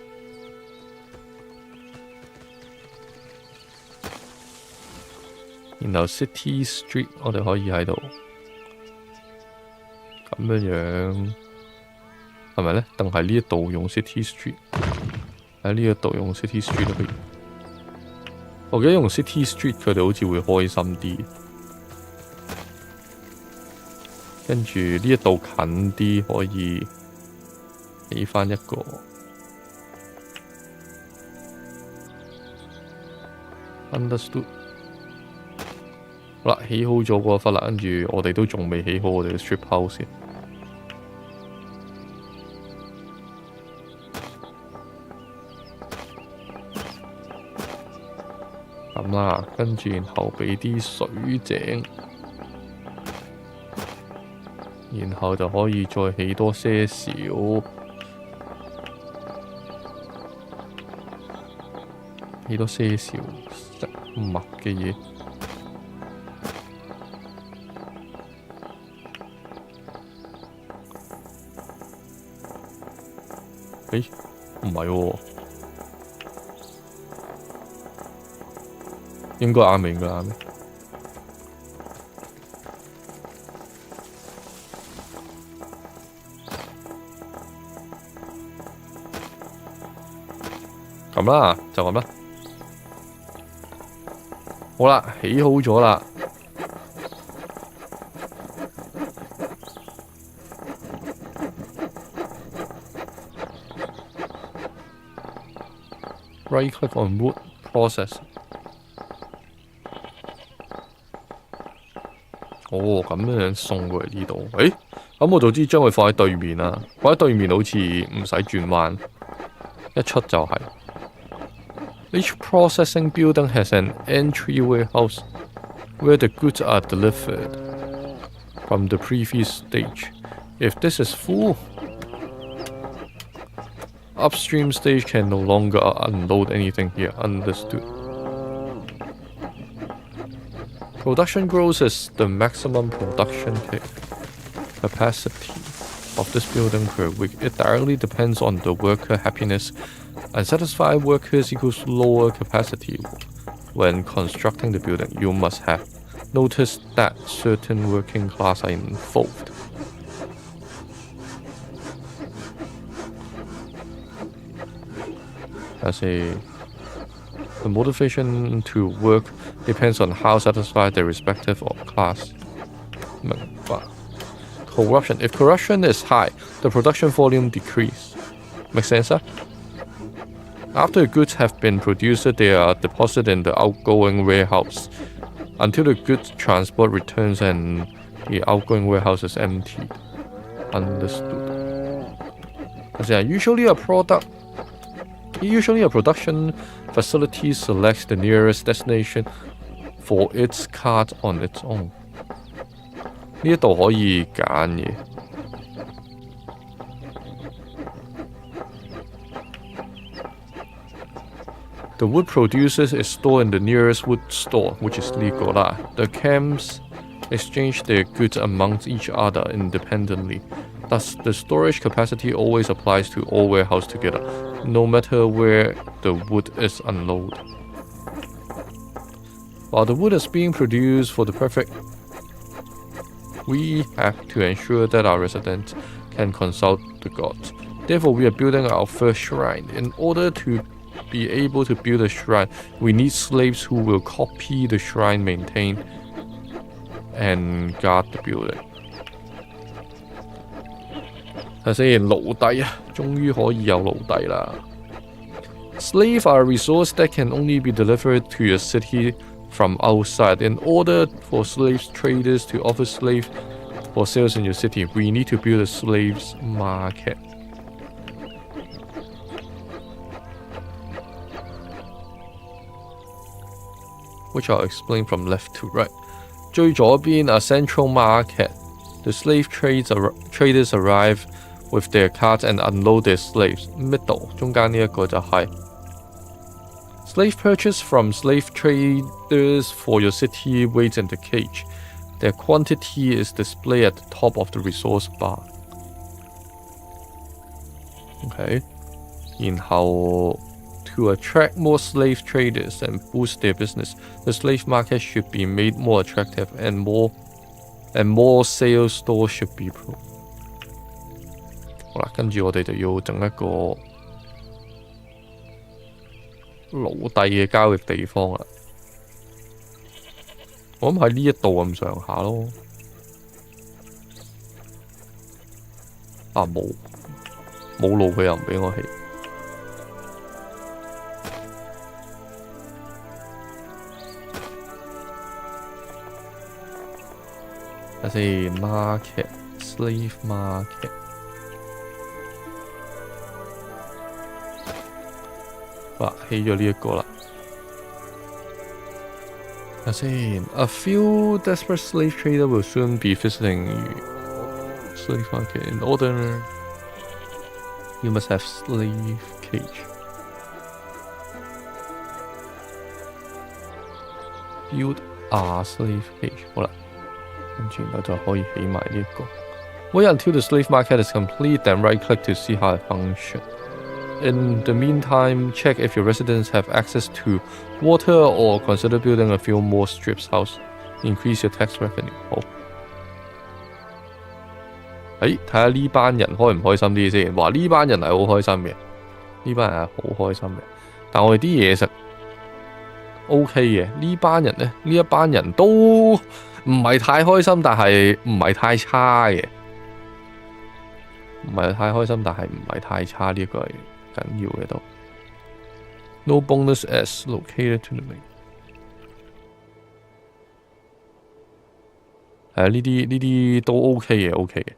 然後 City Street 我哋可以喺度咁樣，係咪咧？定係呢一度用 City Street？ 喺呢一度用 City Street 都可以。我記得用 City Street 佢哋好似會開心啲。跟住呢一度近啲，可以起返一個。Understood。好啦，起好咗嗰忽啦，跟住我哋都仲未起好我哋嘅 strip house 嘅。咁啦，跟住然後俾啲水井。然後就可以再起多些少，起多些少食物嘅嘢。誒，唔係喎，應該啱嘅，應該啱嘅。咁啦，就咁啦。好啦，起好咗啦。Right click on wood process。哦，咁樣送過嚟呢度。誒，咁我早知將佢放喺對面啦。放喺對面好似唔使轉彎，一出就係。Each processing building has an entry warehouse where the goods are delivered from the previous stage. If this is full, upstream stage can no longer unload anything here. Understood. Production gross is the maximum production capacity of this building per week. It directly depends on the worker happiness. Unsatisfied workers equals lower capacity. When constructing the building, you must have noticed that certain working class are involved. The motivation to work depends on how satisfied their respective class. 明白。Corruption. If corruption is high, the production volume decreases. Make sense? After the goods have been produced, they are deposited in the outgoing warehouse until the goods transport returns and the outgoing warehouse is emptied. Understood. Usually a production facility selects the nearest destination for its cart on its own. 呢一度可以揀嘅。The wood produced is stored in the nearest wood store, which is legal lah. The camps exchange their goods amongst each other independently. Thus, the storage capacity always applies to all warehouses together, no matter where the wood is unloaded. While the wood is being produced for the perfect, we have to ensure that our residents can consult the gods. Therefore, we are building our first shrine. In order to be able to build a shrine, we need slaves who will copy the shrine, maintain, and guard the building. 睇先，奴隸啊，終於可以有奴隸啦。Slaves are a resource that can only be delivered to your city from outside. In order for slave traders to offer slaves for sales in your city, we need to build a slaves market. Which I'll explain from left to right. 最左邊 a central market. The slave traders arrive with their carts and unload their slaves. Middle 中間呢一個就係 slave purchase from slave traders for your city waits in the cage. Their quantity is displayed at the top of the resource bar. Okay. 然後to attract more slave traders and boost their business, the slave market should be made more attractive and more sales stores should be put. 好啦，跟住我哋就要整一個奴隸嘅交易地方啦。我諗喺呢一度咁上下咯。啊，冇路佢又唔俾我起。睇先 market slave market。哇，起咗呢一個啦。睇先 ，A few desperate slave traders will soon be visiting slave market. In order, you must have slave cage. Build a slave cage. 好啦，跟住然後就可以起埋呢一個。Wait until the slave market is complete, then right-click to see how it functions. In the meantime, check if your residents have access to water or consider building a few more strips house. Increase your tax revenue. 好。睇下呢班人開唔開心啲先。哇！呢班人係好開心嘅，呢班人係好開心嘅。但我哋啲嘢食 OK 嘅。呢班人呢，呢一班人都唔係太開心，但係唔係太差嘅。唔係太開心，但係唔係太差，呢一個係緊要嘅都。No bonus as located to the main。係啊，呢啲都 OK 嘅，OK 嘅。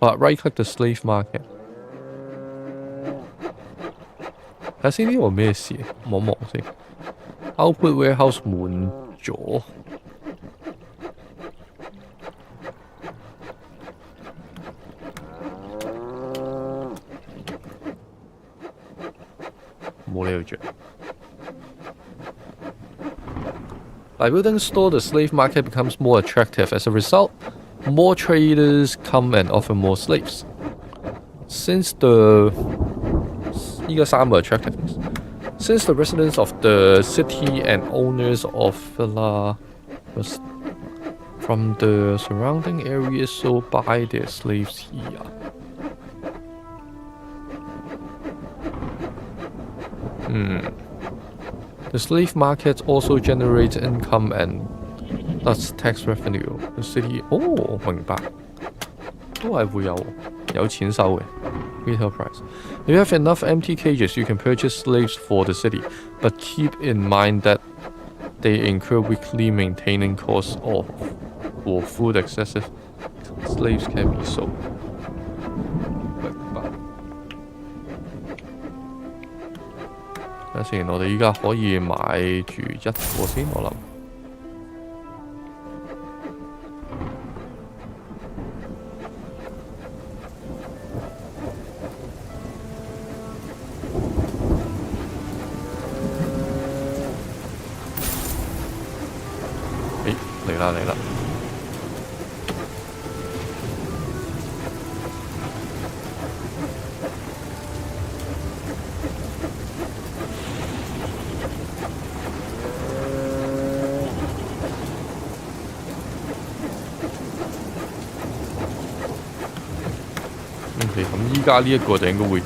right click the slave market。睇下先呢個咩事？望一望先。Output warehouse 滿咗。冇理由着。By building store, the slave market becomes more attractive. As a result, more traders come and offer more slaves. Since the 依家三個 attractiveness. Since the residents of the city and owners of villa from the surrounding areas so buy their slaves here. The slave market also generates income and thus tax revenue. The city 明白，都係會有錢收嘅 retail price. If you have enough empty cages, you can purchase slaves for the city, but keep in mind that they incur weekly maintaining costs for food. Excessive slaves can be sold. 等先，我哋依家可以買住一個先，我諗。嚟啦嚟啦！咁依家呢一個就應該會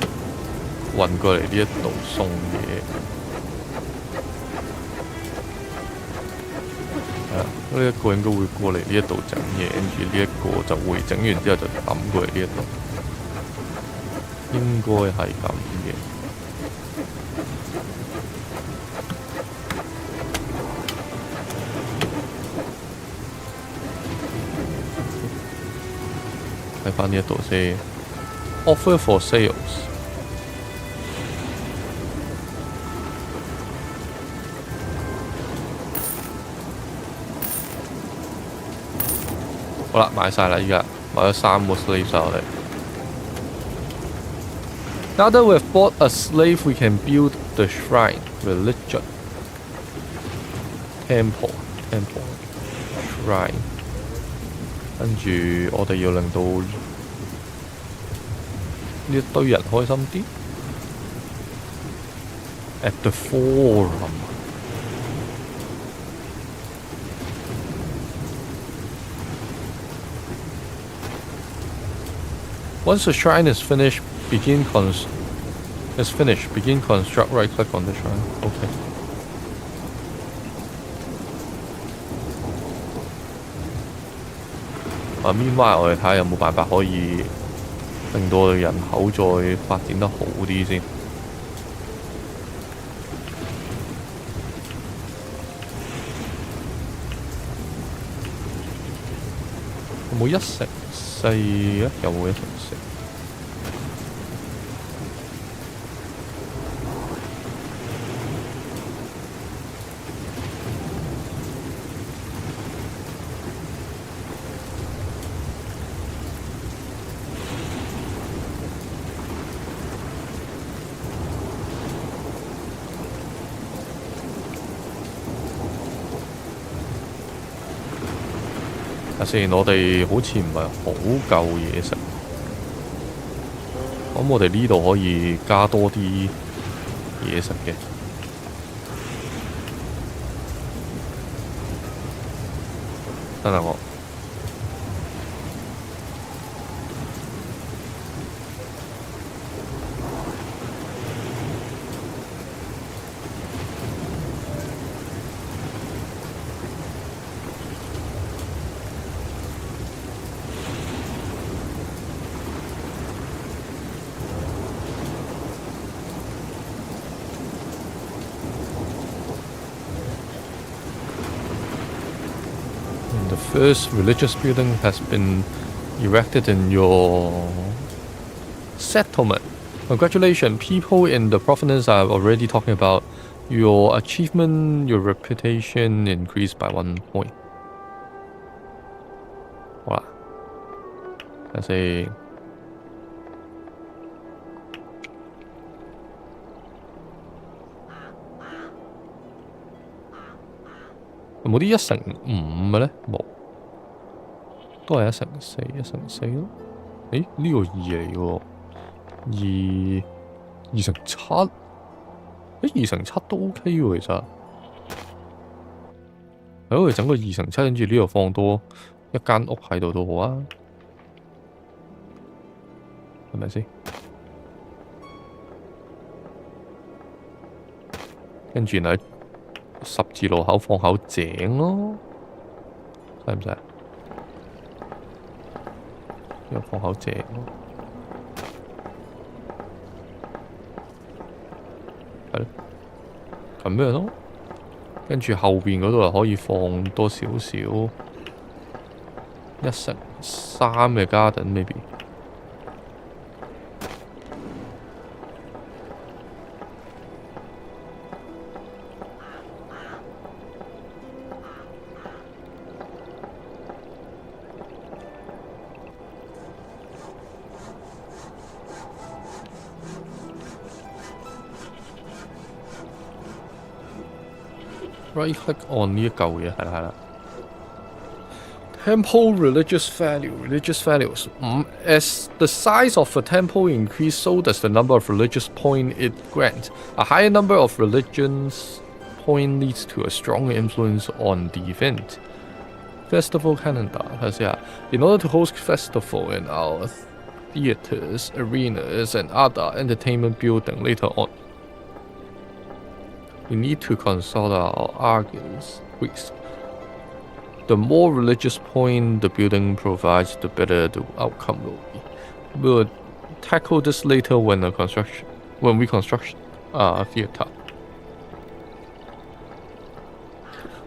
運過嚟呢一度送嘢。係啊，呢一個應該會過嚟呢一度整嘢，跟住呢一個就會整完之後就抌過嚟呢一度。應該係咁嘅。睇返呢一度先。Offer for sales。好啦，買晒啦，依家買咗3個 slave 晒我哋。Now that we've bought a slave, we can build the shrine, religion, temple, shrine。跟住我哋要令到呢一堆人開心啲。At the forum。Once the shrine is finished, begin construct. Right click on the shrine. Okay. meanwhile 我哋睇下有冇辦法可以令到我哋人口再發展得好啲先。有冇1乘4啊？有冇1乘4？先，我哋好似唔係好夠嘢食。咁我哋呢度可以加多啲嘢食嘅。等等我。The first religious building has been erected in your settlement. Congratulations, people in the province are already talking about your achievement, your reputation increased by 1 point. 好啦，睇下先。有冇啲1乘5嘅咧？冇，都係1乘4咯。誒，呢個2嚟嘅喎，2乘7，2乘7都 OK 喎，其實。係我哋整個2乘7，跟住呢度放多一間屋喺度都好啊，係咪先？跟住喺十字路口放口井咯，使唔使啊？呢個放口井咯，係咯，咁樣咯。跟住後邊嗰度又可以放多少少1乘3嘅 garden maybe。Right click on 呢一嚿嘢，係啦。Temple religious values. As the size of a temple increase, so does the number of religious point it grants. A higher number of religions point leads to a stronger influence on the event. Festival calendar. 睇下先啊。In order to host festival in our theaters, arenas, and other entertainment building later on, we need to consult our arguments. The more religious point the building provides, the better the outcome will be. We'll tackle this later when we construct a theater.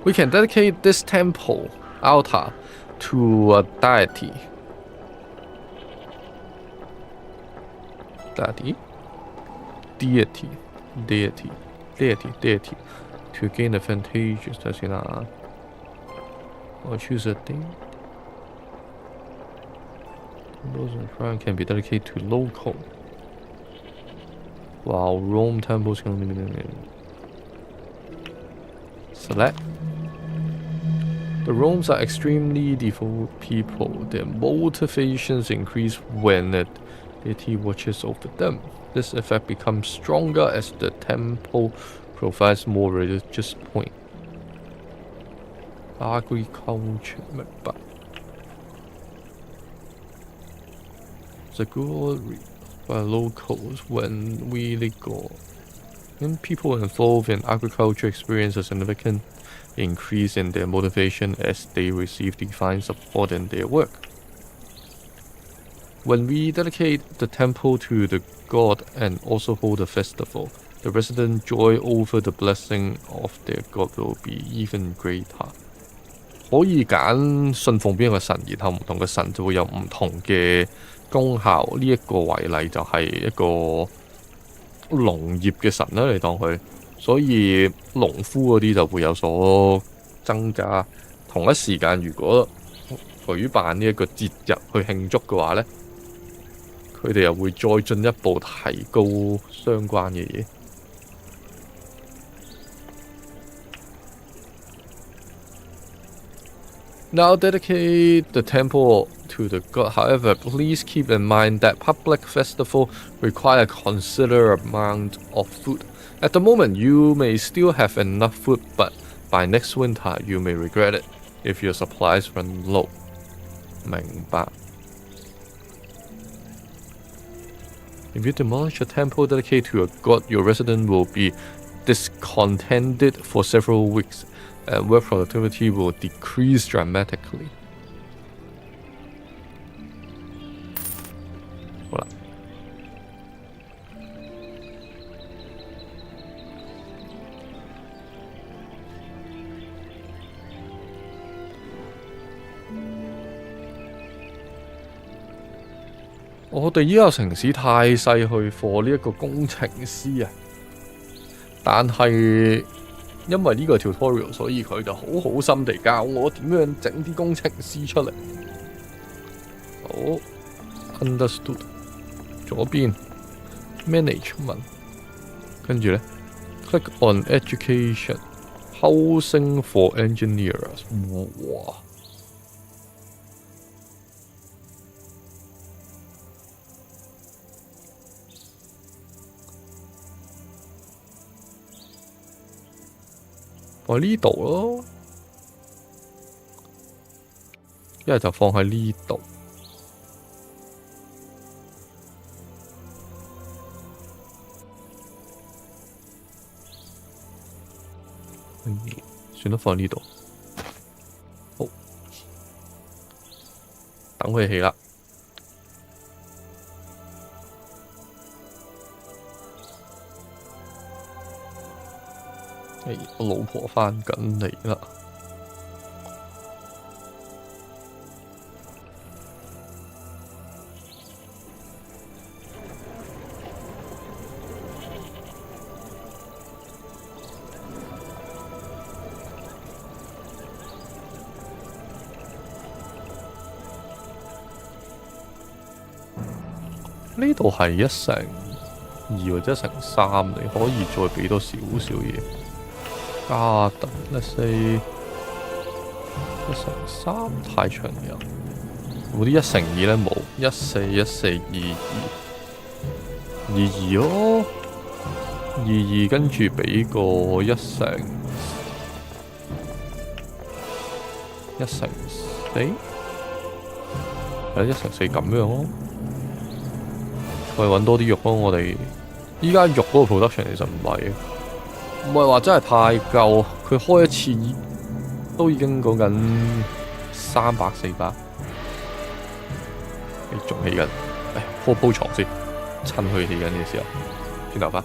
We can dedicate this temple altar to a deity. Deity to gain advantages. 睇下先啦。I'll choose a date. Those in shrine can be dedicated to local. While Rome temples can be select. The Romes are extremely devout people. Their motivations increase when a deity watches over them. This effect becomes stronger as the temple provides more religious point. Agriculture 明白。The glory by locals when we legal. And people involved in agriculture experience a significant increase in their motivation as they receive divine support in their work. When we dedicate the temple to the god and also hold a festival, the resident joy over the blessing of their god will be even greater. 可以揀信奉邊一個神，然後唔同嘅神就會有唔同嘅功效。呢一個為例就係一個農業嘅神啦，你當佢，所以農夫嗰啲就會有所增加。同一時間，如果舉辦呢一個節日去慶祝嘅話呢，佢哋又會再進一步提高相關嘅嘢。Now dedicate the temple to the god. However, please keep in mind that public festival require a considerable amount of food. At the moment, you may still have enough food, but by next winter, you may regret it if your supplies run low. 明白。If you demolish a temple dedicated to a god, your resident will be discontented for several weeks, and work productivity will decrease dramatically. 好啦，我哋依個城市太細去貨呢一個工程師啊，但係因為呢個 tutorial， 所以佢就好好心地教我點樣整啲工程師出嚟。好 ，understood。左邊 management， 跟住呢 click on education housing for engineers。哇！放喺呢度咯，一係就放喺呢度。算啦，放喺呢度。好，等佢起啦。我老婆返緊嚟啦。呢度係1:2或者1:3，你可以再俾多少少嘢。Let's say 1:3太長啦，冇啲1:2呢？冇，14、14、22咯，22跟住俾個1:4，係1:4咁樣咯。再揾多啲肉咯，我哋依家肉嗰個 production 其實唔係話真係太夠，佢開一次都已經講緊300、400，仲起緊，鋪床先，趁佢起緊嘅時候，轉頭返。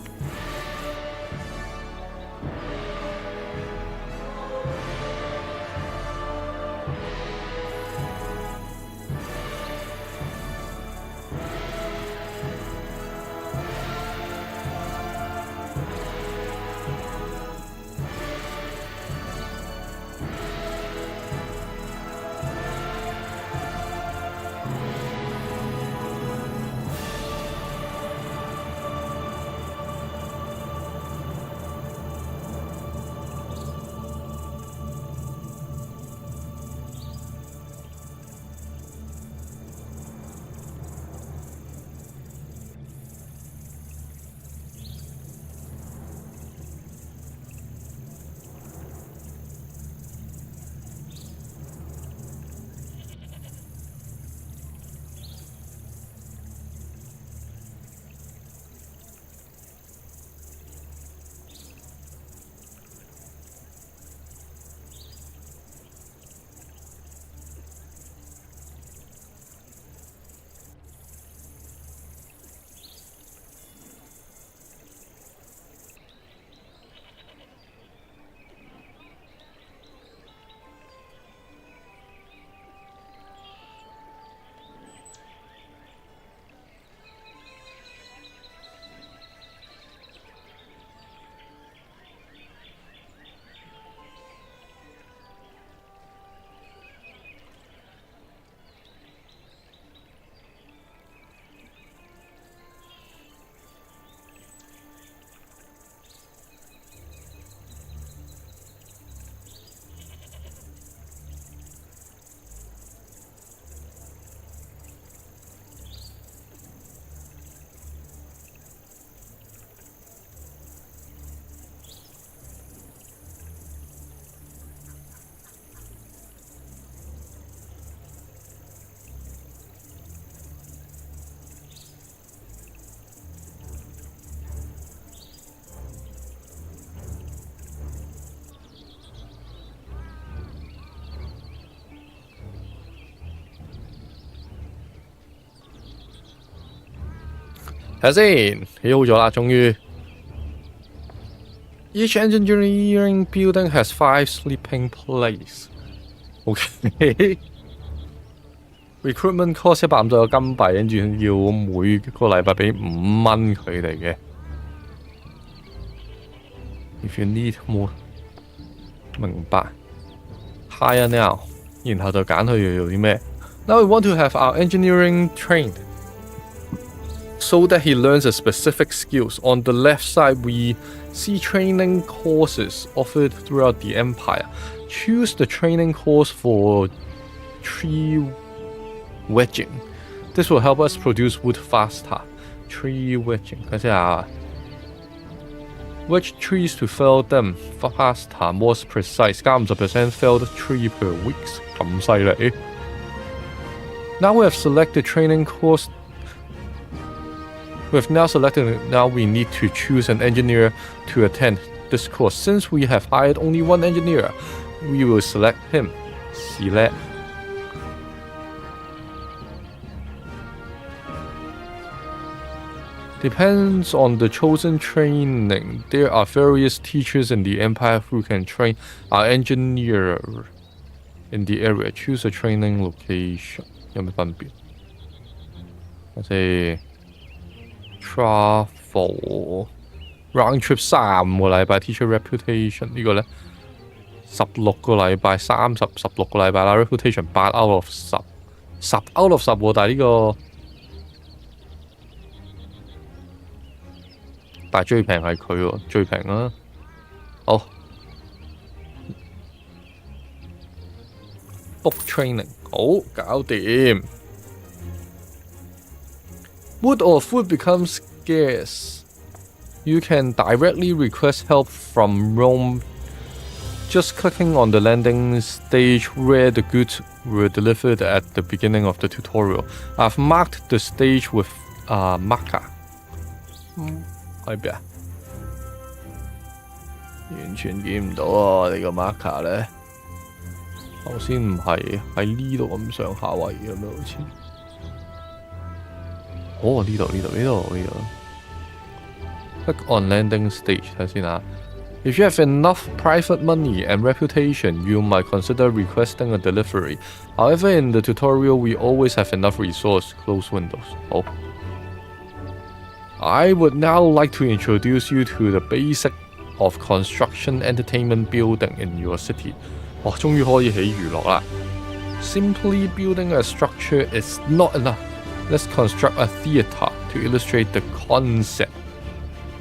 睇下先，起好咗啦，終於。Each engineering building has 5 sleeping places. OK. Recruitment cost 150個金幣，跟住要每個禮拜俾5蚊佢哋嘅。If you need more， 明白。Hire now， 然後就揀佢要做啲咩。Now we want to have our engineering trained, so that he learns a specific skills. On the left side, we see training courses offered throughout the empire. Choose the training course for tree wedging. This will help us produce wood faster. Tree wedging， 睇下。Wedge trees to fell them faster, more precise. 加50% felled tree per week， 咁犀利。Now we have selected training course. We have now selected. Now we need to choose an engineer to attend this course. Since we have hired only one engineer, we will select him. Select. Depends on the chosen training. There are various teachers in the empire who can train our engineer in the area. Choose a training location. 有咩分別？我哋 travel round trip 3個禮拜 teacher reputation 呢個咧16個禮拜16個禮拜啦 reputation 8 out of 10 out of 10喎，但係呢個但係最平係佢喎，最平啦。好 book training 好搞掂。Wood or food becomes scarce. You can directly request help from Rome just clicking on the landing stage where the goods were delivered at the beginning of the tutorial. I've marked the stage with a marker. 喺邊啊？完全見唔到啊！你個 marker 咧，頭先唔係喺呢度咁上下位嘅咩？好似。哦，呢度。Click on landing stage， 睇下先啊。If you have enough private money and reputation, you might consider requesting a delivery. However, in the tutorial, we always have enough resource. Close windows. 好。I would now like to introduce you to the basic of construction entertainment building in your city. 哦，終於可以起娛樂啦。Simply building a structure is not enough. Let's construct a theatre to illustrate the concept.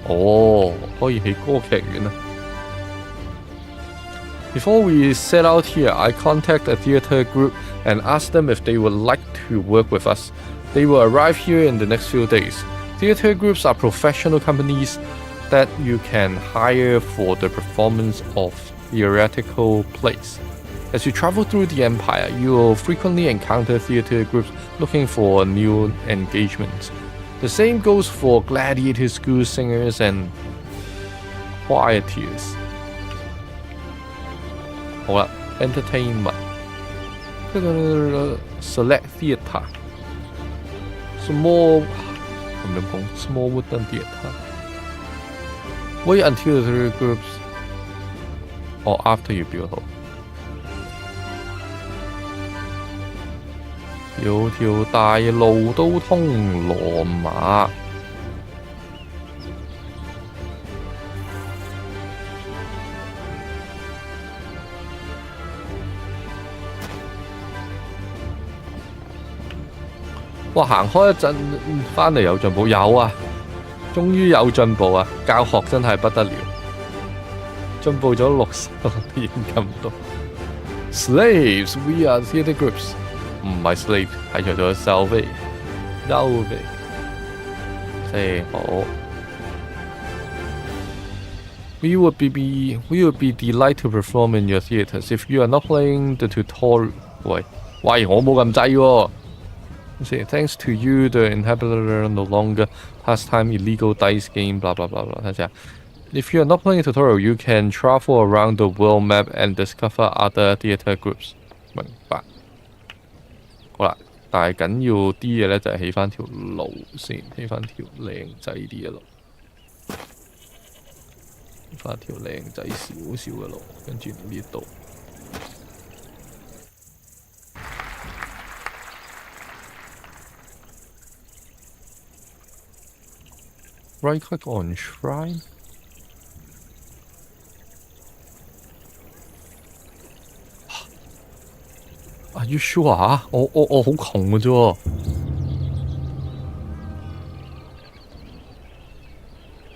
哦，可以起歌劇院啊。Before we set out here, I contact a theatre group and ask them if they would like to work with us. They will arrive here in the next few days. Theatre groups are professional companies that you can hire for the performance of theatrical plays. As you travel through the empire, you will frequently encounter theatre groups looking for new engagements. The same goes for gladiator school singers and choirs. 好啦 ，entertainment. Select theatre. Small wooden theatre. Wait until the theatre groups or after you build 好。條條大路都通羅馬。哇！行開一陣，翻嚟有進步，有啊，終於有進步啊！教學真係不得了，進步咗60點咁多。Slaves, we are theatre groups. 唔係 slave， 係做咗 salve， 即好。We would be delighted to perform in your theatres. If you are not playing the tutorial， 喂，我冇咁滯喎。Thanks to you, the inhabitor no longer pastime illegal dice game. Blah blah blah blah. 睇下。If you are not playing a tutorial, you can travel around the world map and discover other theatre groups. 明白。好啦，但係緊要啲嘅咧就係起翻條路先，起翻條靚仔啲嘅路，起翻條靚仔少少嘅路，跟住呢度。Right click on shrine。Are you sure 啊？我好窮嘅啫。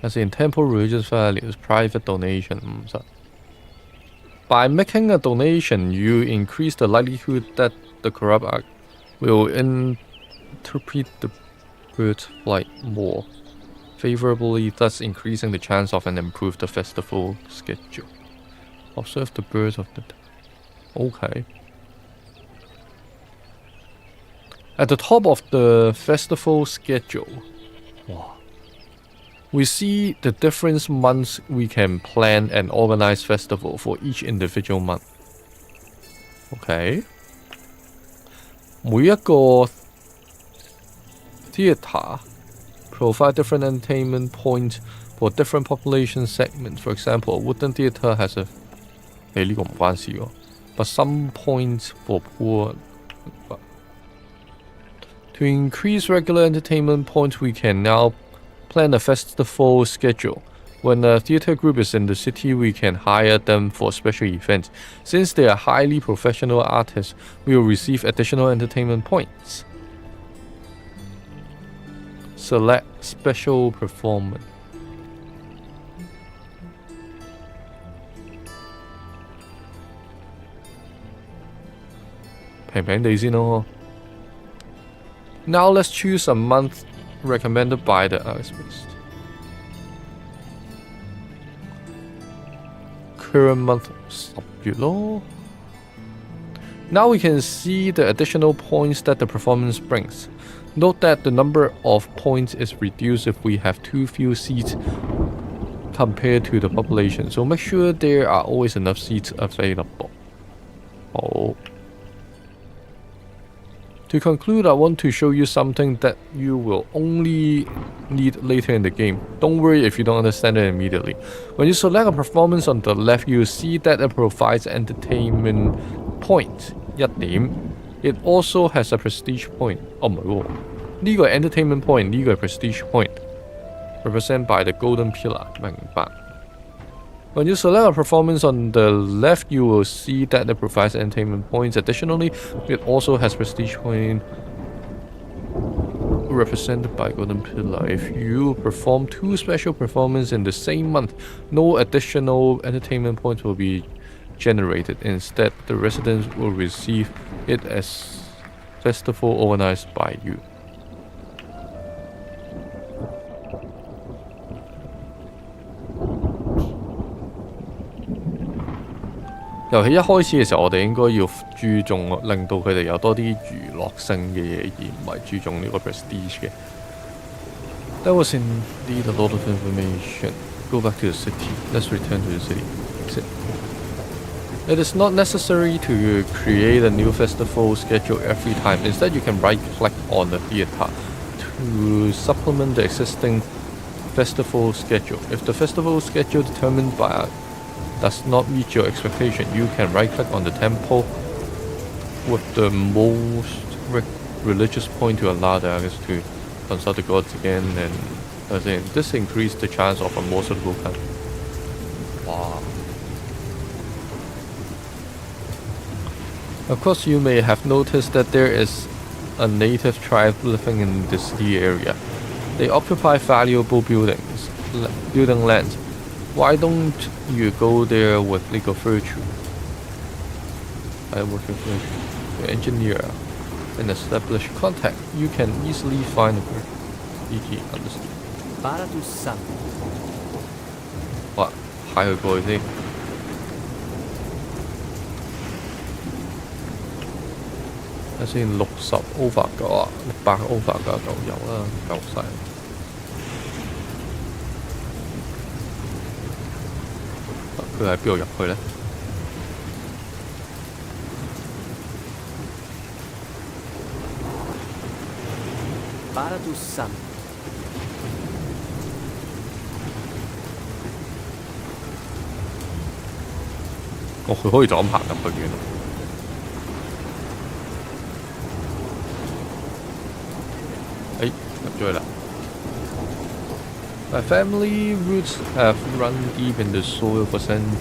As in temple religious values, private donation 50。By making a donation, you increase the likelihood that the corrupt act will interpret the bird flight more favorably, thus increasing the chance of an improved festival schedule. Observe the birds of the day. Okay.At the top of the festival schedule, we see the different months we can plan and organize festival for each individual month. Okay. 每一個 theater provide different entertainment points for different population segments. For example, a wooden theater has a 呢個唔關事喎 but some points for poor.To increase regular entertainment points, we can now plan a festival schedule. When a theater group is in the city, we can hire them for special events. Since they are highly professional artists, we will receive additional entertainment points. Select special performance. 平平地先咯。Now let's choose a month recommended by the artist. Current month 10月咯。Now we can see the additional points that the performance brings. Note that the number of points is reduced if we have too few seats compared to the population, so make sure there are always enough seats available. To conclude, I want to show you something that you will only need later in the game. Don't worry if you don't understand it immediately. When you select a performance on the left, you will see that it provides entertainment point 1點. It also has a prestige point. 唔係喎，呢個係 entertainment point，呢個係 prestige point. Represented by the golden pillar. 明白。When you select a performance on the left, you will see that it provides entertainment points. Additionally, it also has prestige point represented by golden pillar. If you perform 2 special performances in the same month, no additional entertainment points will be generated. Instead, the residents will receive it as festival organized by you. 遊戲一開始嘅時候，我哋應該要注重令到佢哋有多啲娛樂性嘅嘢，而唔係注重呢個 prestige 嘅。That was indeed a lot of information. Go back to the city. Let's return to the city. It is not necessary to create a new festival schedule every time. Instead, you can right-click on the theater to supplement the existing festival schedule. If the festival schedule determined by does not meet your expectation, you can right-click on the temple with the most religious point to allow the artist to consult the gods again, and this increases the chance of a more suitable camp. Wow. Of course, you may have noticed that there is a native tribe living in the city area. They occupy valuable building lands. Why don't you go there with legal virtue? I work with virtue. To engineer and establish contact, you can easily find a virtue. E.g. understand. 巴拉杜森。哇，派佢過去先。睇先，60 over 9啊，600 over 9夠有啦，夠晒。佢喺邊度入去呢？ Sparatus Sam. 哦，佢可以就咁行入去嘅。入咗去啦。My family roots have run deep in the soil for centuries.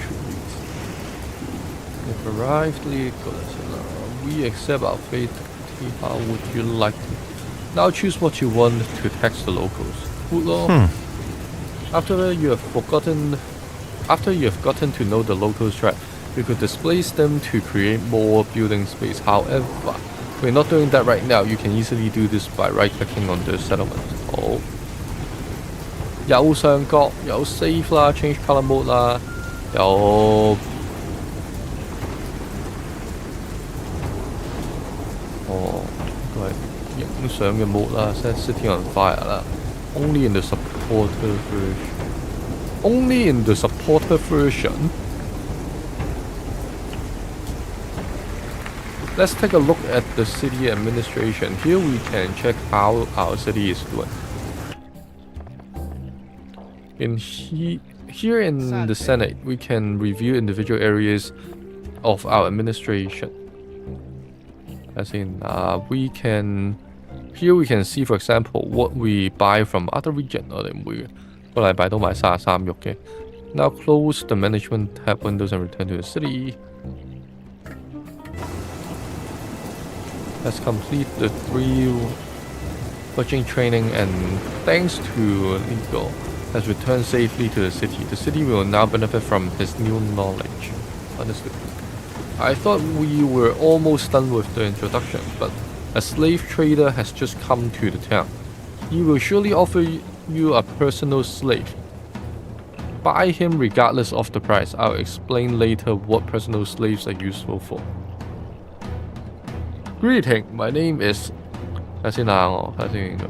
We've arrived Legolas. We accept our fate. How would you like it? Now choose what you want to tax the locals. Food law. After you have gotten to know the locals' tribe, you could displace them to create more building space. However, we're not doing that right now. You can easily do this by right-clicking on the settlement. 好，右上角有 save 啦 ，change color mode 啦，有呢個係影相嘅 mode 啦 ，set city on fire 啦。Only in the supporter version. Only in the supporter version. Let's take a look at the city administration. Here we can check how our city is doing. Here in the Senate, we can review individual areas of our administration. As in, here we can see, for example, what we buy from other region. 我哋每個禮拜都買33肉嘅。Now close the management tab windows and return to the city. Let's complete the 3 budgeting training, and thanks to Nico, has returned safely to the city. The city will now benefit from his new knowledge. Understood. I thought we were almost done with the introduction, but a slave trader has just come to the town. He will surely offer you a personal slave. Buy him regardless of the price. I'll explain later what personal slaves are useful for. Greeting, my name is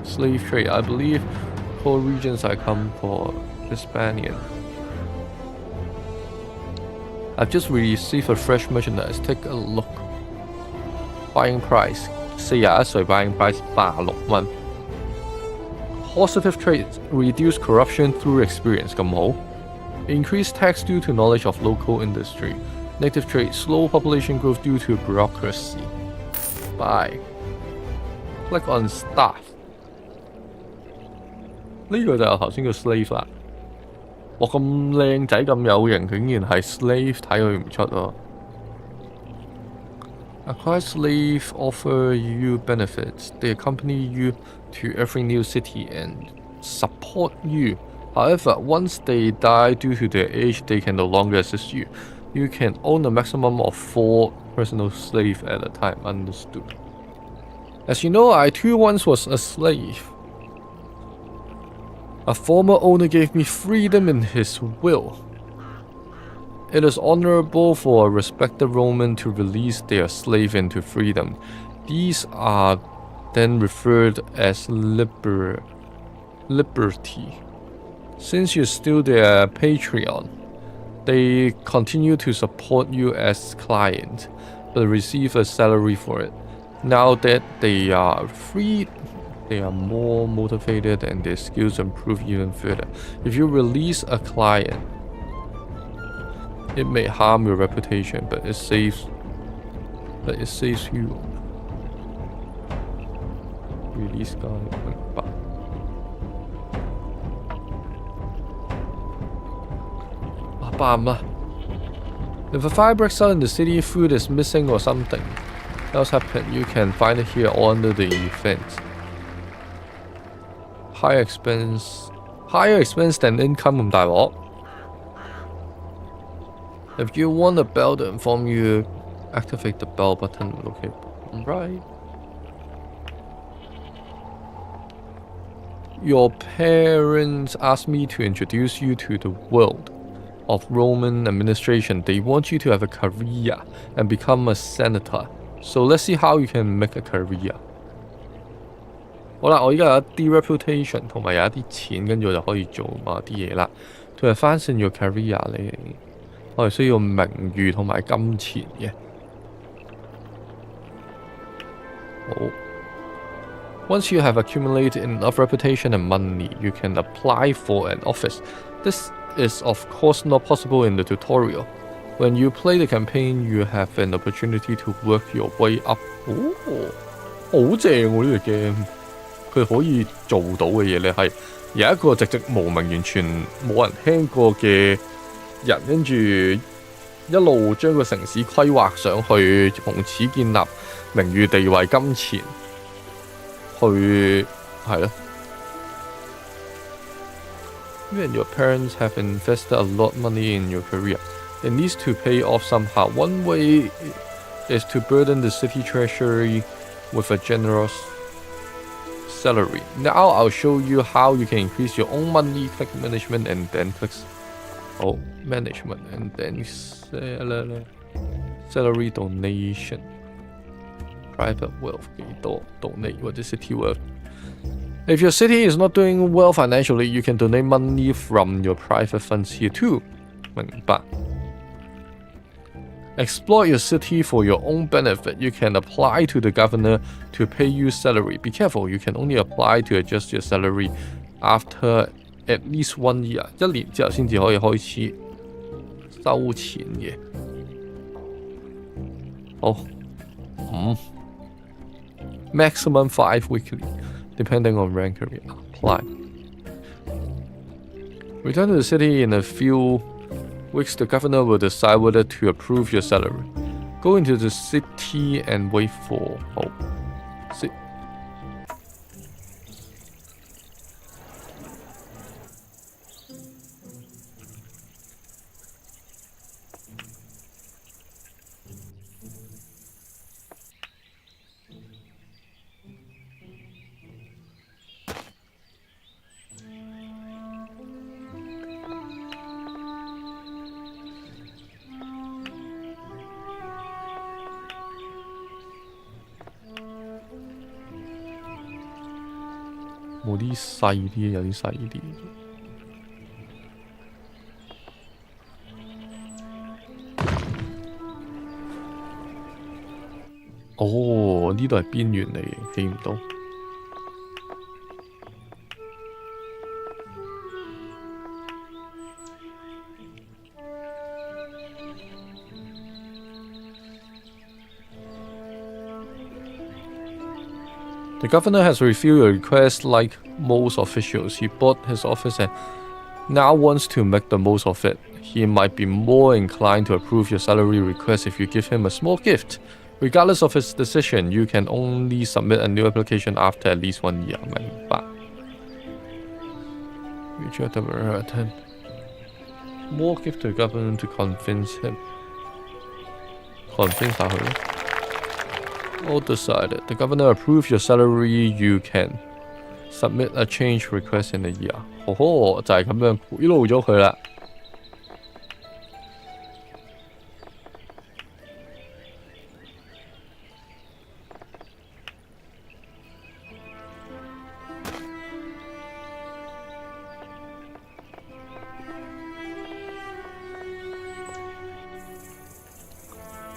slave trade. I believe core regions I come for Hispanian. I've just received a fresh merchandise. Take a look. Buying price 41歲 buying price 86蚊。Positive traits reduce corruption through experience 咁好。Increase tax due to knowledge of local industry. Negative trait slow population growth due to bureaucracy. Buy. Click on staff. 呢個就係頭先個 slave 啦。哇，咁靚仔咁有型，竟然係 slave， 睇佢唔出喎。Acquire slave offer you benefits. They accompany you to every new city and support you. However, once they die due to their age, they can no longer assist you. You can own a maximum of 4 personal slaves at a time. Understood. As you know, I too once was a slave. A former owner gave me freedom in his will. It is honorable for a respected Roman to release their slave into freedom. These are then referred as liberty. Since you're still their patron, they continue to support you as client, but receive a salary for it. Now that they are freed, they are more motivated and their skills improve even further. If you release a client, it may harm your reputation, but it saves you. Release guy 明白。If a fire breaks out in the city, food is missing or something else happened, you can find it here or under the event. Higher expense than income 咁大鑊。If you want a bell to inform you, activate the bell button. Okay, right. Your parents asked me to introduce you to the world of Roman administration. They want you to have a career and become a senator. So let's see how you can make a career. 好啦，我依家有一啲 reputation 同埋有一啲錢，跟住我就可以做某啲嘢啦。To advance in your career 我哋需要名譽同埋金錢嘅。好 Once you have accumulated enough reputation and money, you can apply for an office. This is of course not possible in the tutorial. When you play the campaign, you have an opportunity to work your way up. 好正喎呢個 game， 佢可以做到嘅嘢咧係有一個籍籍無名、完全冇人聽過嘅人，跟住一路將個城市規劃上去，從此建立名譽、地位、金錢，去係咯。You and your parents have invested a lot of money in your career. It needs to pay off somehow. One way is to burden the city treasury with a generous salary. Now I'll show you how you can increase your own money. Click management and then click management and then salary donation. Private wealth 幾多 donate 或者 city wealth. If your city is not doing well financially, you can donate money from your private funds here too. 明白。Exploit your city for your own benefit. You can apply to the governor to pay you salary. Be careful, you can only apply to adjust your salary after at least 1 year. 1年之後先至可以開始收錢嘅。好，maximum 5 weekly, depending on rank area. Apply. Return to the city in a few weeks. The governor will decide whether to approve your salary. Go into the city and wait for sit. 冇啲細啲，有啲細啲。哦，呢度係邊緣嚟嘅，起唔到。The governor has refused your request like most officials. He bought his office and now wants to make the most of it. He might be more inclined to approve your salary request if you give him a small gift. Regardless of his decision, you can only submit a new application after at least 1 year. 明白。Reject the attend. More gift to the governor to convince him. Convince 下佢咯。All decided. The governor approves your salary. You can submit a change request in a year. 就係咁樣賄賂咗佢啦。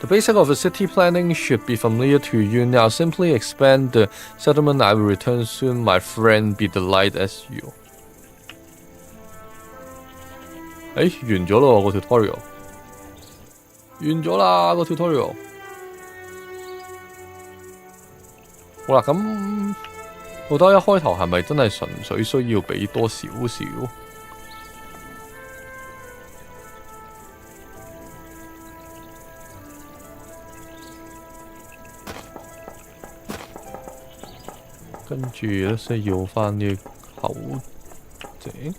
The basic of the city planning should be familiar to you now. Simply expand the settlement. I will return soon, my friend. Be delighted as you. 完咗咯個 tutorial， 完咗啦個 tutorial。好啦，咁到底一開頭係咪真係純粹需要俾多少少？跟住咧，需要翻啲口井。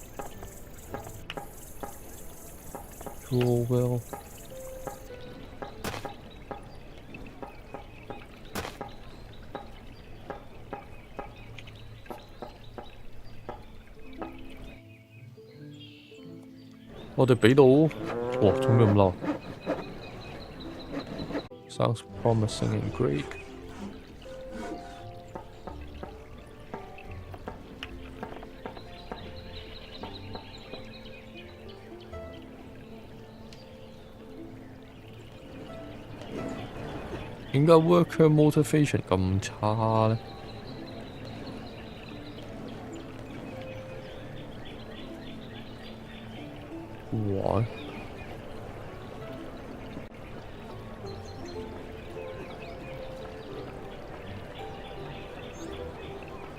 Draw well。我哋俾到，哇！做咩咁嬲 ？Sounds promising and great。點解 worker motivation 咁差呢？哇！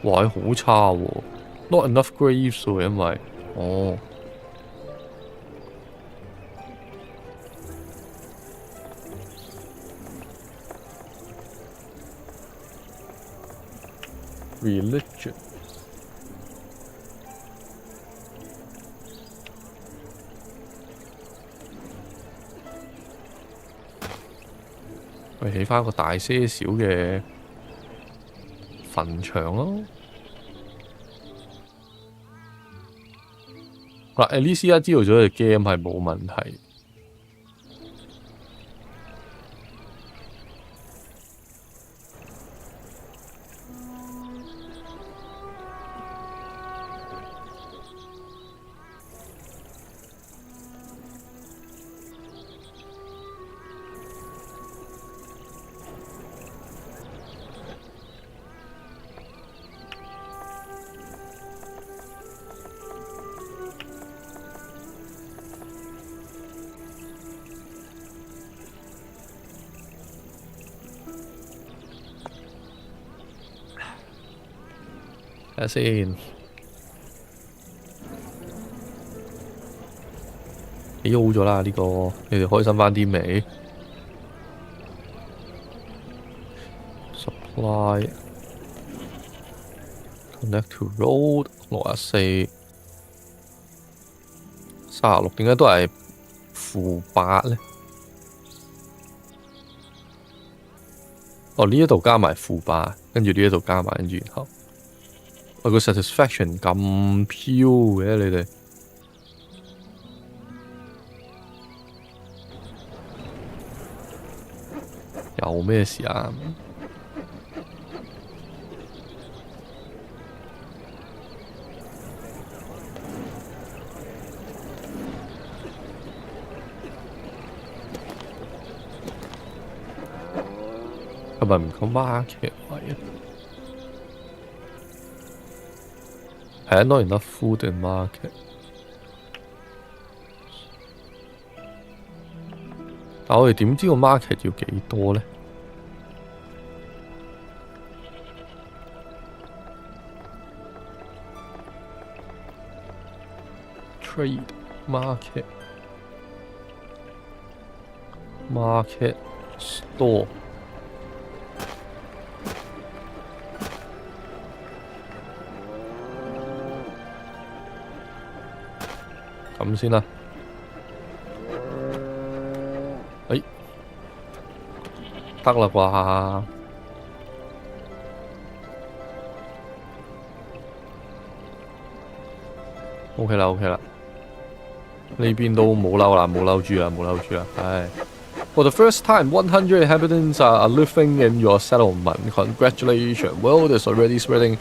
哇，好差喎，not enough graves 喎，因為哦。Religion 我起返個大些少嘅墳場咯。嗱，at least 而家知道咗隻 game 係冇問題。睇下先，起好咗啦呢個，你哋開心返啲未 ？Supply connect to road 64 36，點解都係-8咧？哦，呢一度加埋-8，跟住呢一度加埋，跟住然後。個 satisfaction 咁飄嘅你哋，有咩事啊？係咪唔夠 market 位啊？係啊 ，not enough food and market。但我哋點知個 market 要幾多呢？Trade market store。咁先啦。哎，得啦啩？OK 啦，OK 啦。呢邊都冇嬲啦，冇嬲住啦，冇嬲住啦。唉。For the first time, 100 inhabitants are living in your settlement. Congratulations! Word is already spreading.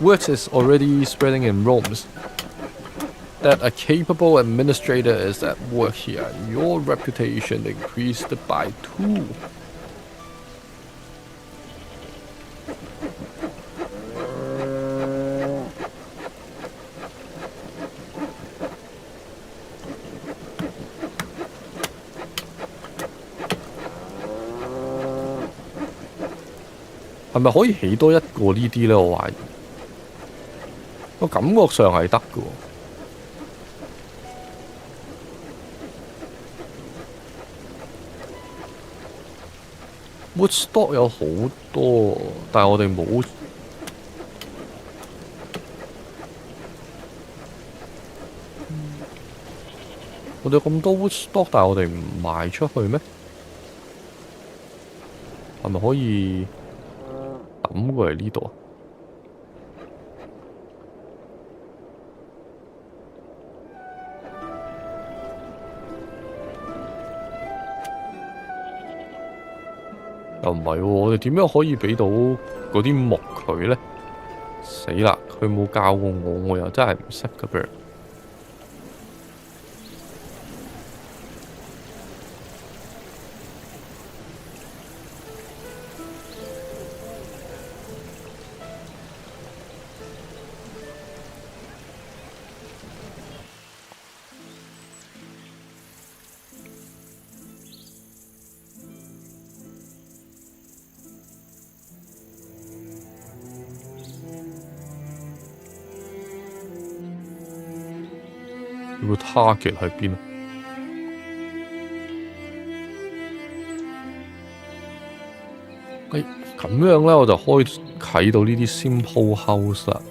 Word is already spreading in Rome.That a capable administrator is at work here. Your reputation increased by 2. 係咪可以起多一個呢啲呢？我懷疑，我感覺上係得嘅喎。Woodstock 有好多，但係我哋冇。我哋咁多 Woodstock， 但係我哋唔賣出去咩？係咪可以抌過嚟呢度啊？又唔係喎，我哋點樣可以俾到嗰啲木佢呢？死啦！佢冇教過我，我又真係唔識㗎噃。個 target 喺邊啊？咁樣咧，我就可以啟到呢啲 simple house 啦。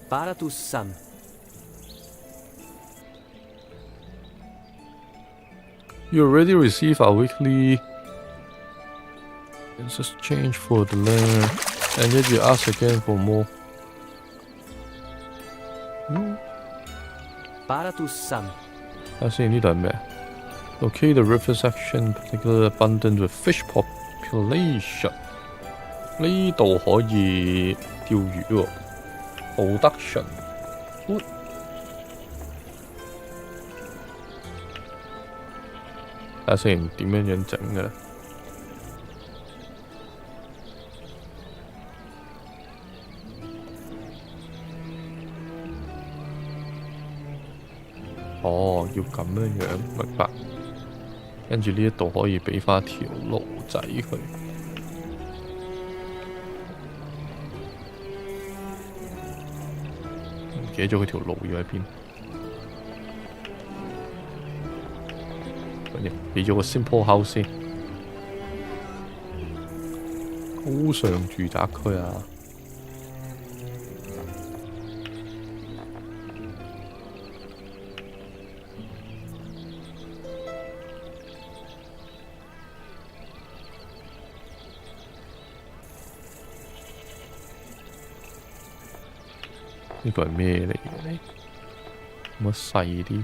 Para to some. You already receive a weekly exchange for the land, and yet you ask again for more. Para to some. 睇下先，呢度係咩啊 ？Locate the river section particularly abundant with fish population。呢度可以釣魚喎。Production。睇下先點樣整嘅咧？哦，要咁樣樣，明白。跟住呢一度可以俾翻條路仔佢。唔記得咗佢條路要喺邊。俾咗個 simple house 先。高尚住宅區啊！呢個係咩嚟嘅呢？咁啊細啲，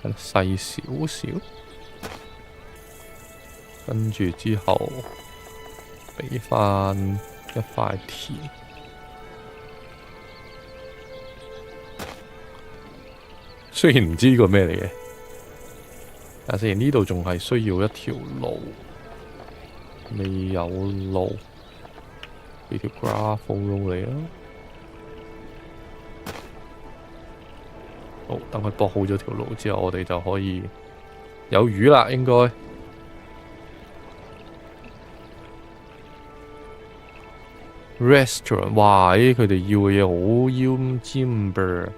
係啦細少少，跟住之後俾翻一塊田。雖然唔知呢個咩嚟嘅，但係呢度仲係需要一條路，未有路。俾條 gravel road 嚟啦。好，等佢駁好咗條路之後，我哋就可以有魚啦，應該。Restaurant， 哇！佢哋要嘅嘢好奄尖噃。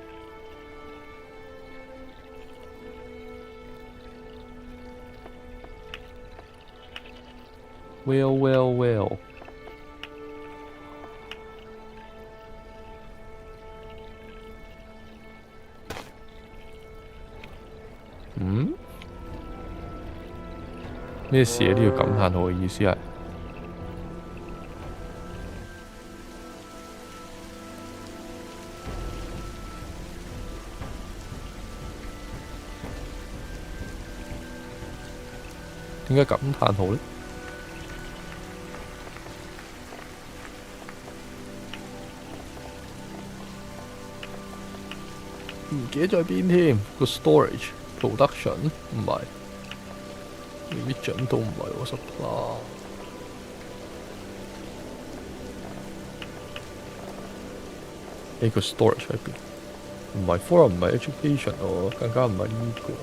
Well。咩事啊？呢個感嘆號嘅意思係點解感嘆號呢？唔記得咗喺邊添個 storage production 唔係。呢啲獎都唔係我 supply。呢個 storage 喺邊？唔係 forum， 唔係 education 喎，更加唔係呢個。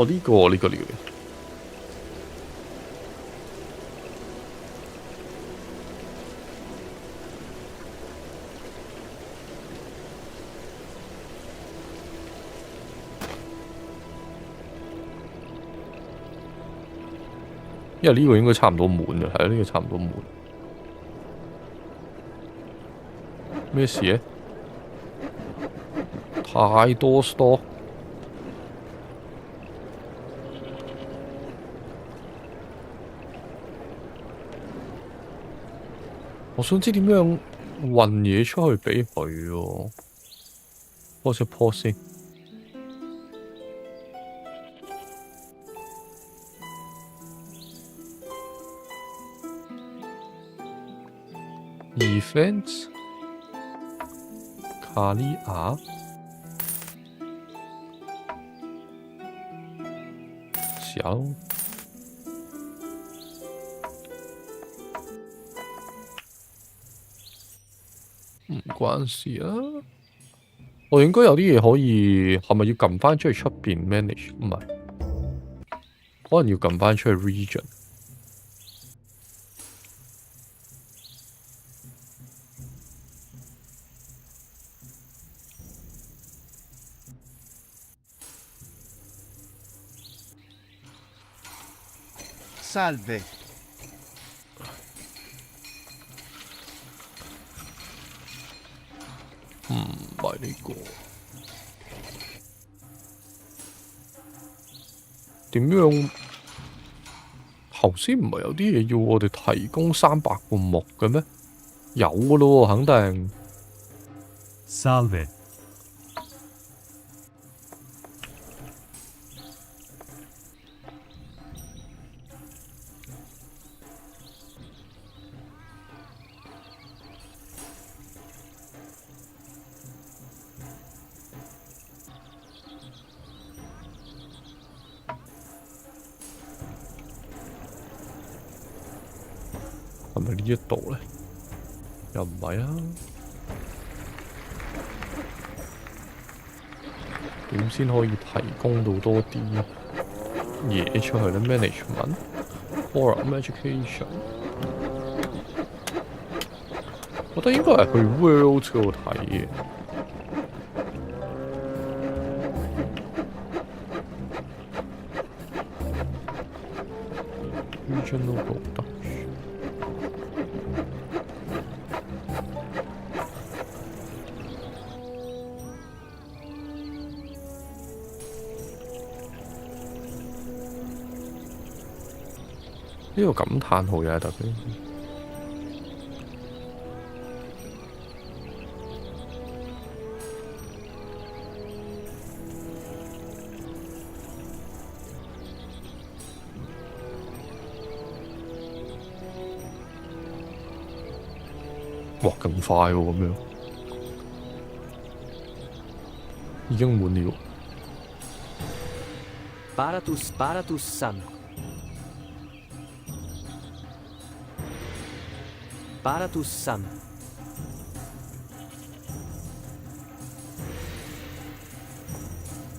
哦，呢個。因為呢個應該差唔多滿嘅，係啊，呢個差唔多滿。咩事咧？太多 store。我想知點樣運嘢出去俾佢喎。pause 一 pause 先。Events 卡利亞小唔關事啊！我應該有啲嘢可以，係咪要撳翻出去出邊 manage？ 唔係，可能要撳翻出去 region。Salve. 唔係呢個。點樣？頭先唔係有啲嘢要我哋提供300個木嘅咩？有噶咯喎，肯定。Salve. 係咪呢一度咧？又唔係啊？點先可以提供到多啲嘢出去咧 ？Management、Forum、Education， 我覺得應該係去 World 嗰度睇嘅。Regional production。呢個感嘆號又係特別。哇！咁快喎，咁樣已經滿了。Sparatus Sam. Sparatus Sam.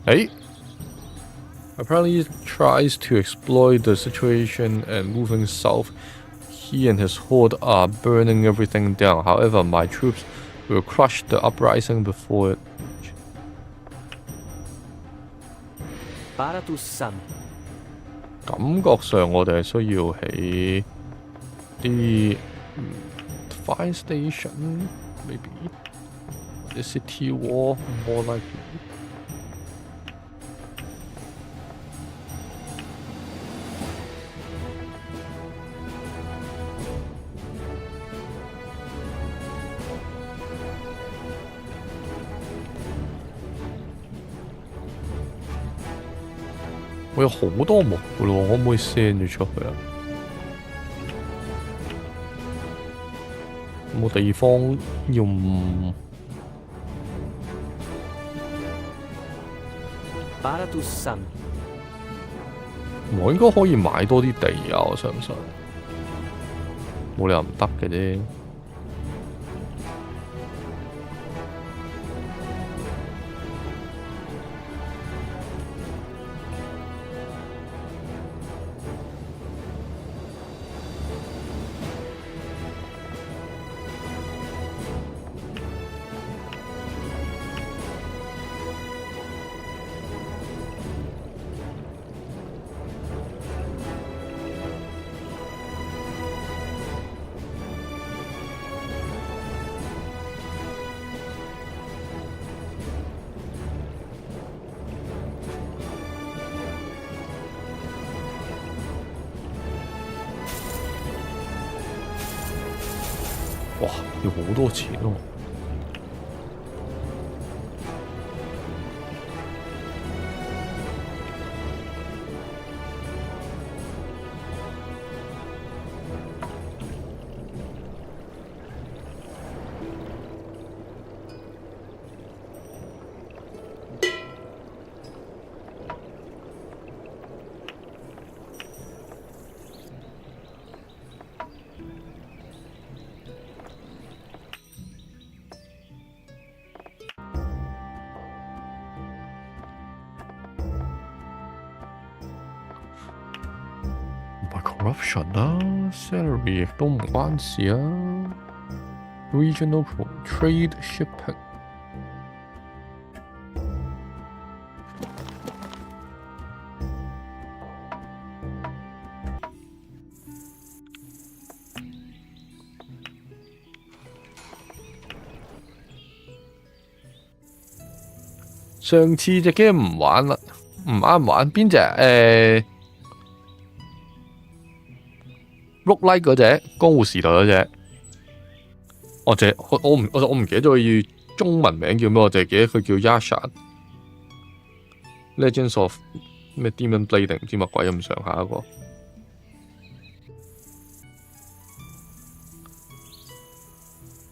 Hey! Apparently tries to exploit the situation and moving south. He and his horde are burning everything down. However, my troops will crush the uprising before it. Sparatus Sam. 感覺上我哋係需要起啲fire station maybe the city wall more likely。我有好多木噶咯，可唔可以 send 咗出去啊？冇地方用。Sparatus Sam. 我應該可以買多啲地啊！我相信冇理由唔得嘅啫。哇！要好多錢喎、corruption 啦，salary 亦都唔關事啊。Regional trade shipping。上次隻 game 唔玩啦，唔啱玩邊隻？roguelike 嗰隻，江湖時代嗰隻。我唔記得咗佢中文名叫咩，我淨係記得佢叫 Yasha。Legends of 咩 Demon Blade 定唔知乜鬼咁上下一個。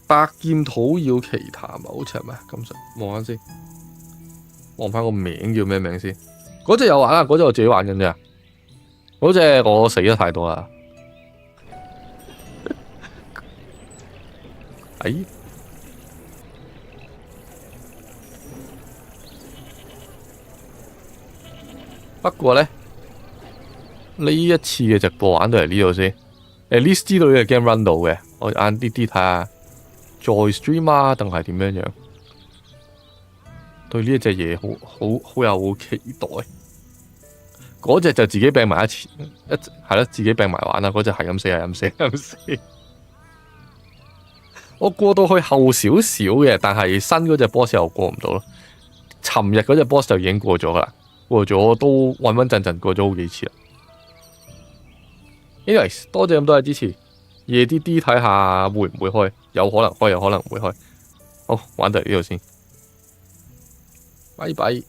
百劍土妖奇談啊，好似係咪？咁上望下先。望翻個名叫咩名先？嗰隻有玩啊，嗰隻我自己玩緊啫。嗰隻我死得太多啦。哎，不過咧呢一次嘅直播玩到嚟呢度先。at least 知道呢個 game run 到嘅，我晏啲睇下再 stream 啊，定係點樣樣？對呢一隻嘢好有期待，嗰隻就自己病埋係咯，自己病埋玩啦。嗰隻係咁死。我過到去後少少嘅，但係新嗰隻 boss 又過唔到咯。尋日嗰隻 boss 就已經過咗噶啦，過咗都穩陣過咗好幾次啦。anyways， 多謝咁多嘅支持，夜啲睇下會唔會開，有可能開，有可能唔會開。好，玩到呢度先。拜拜。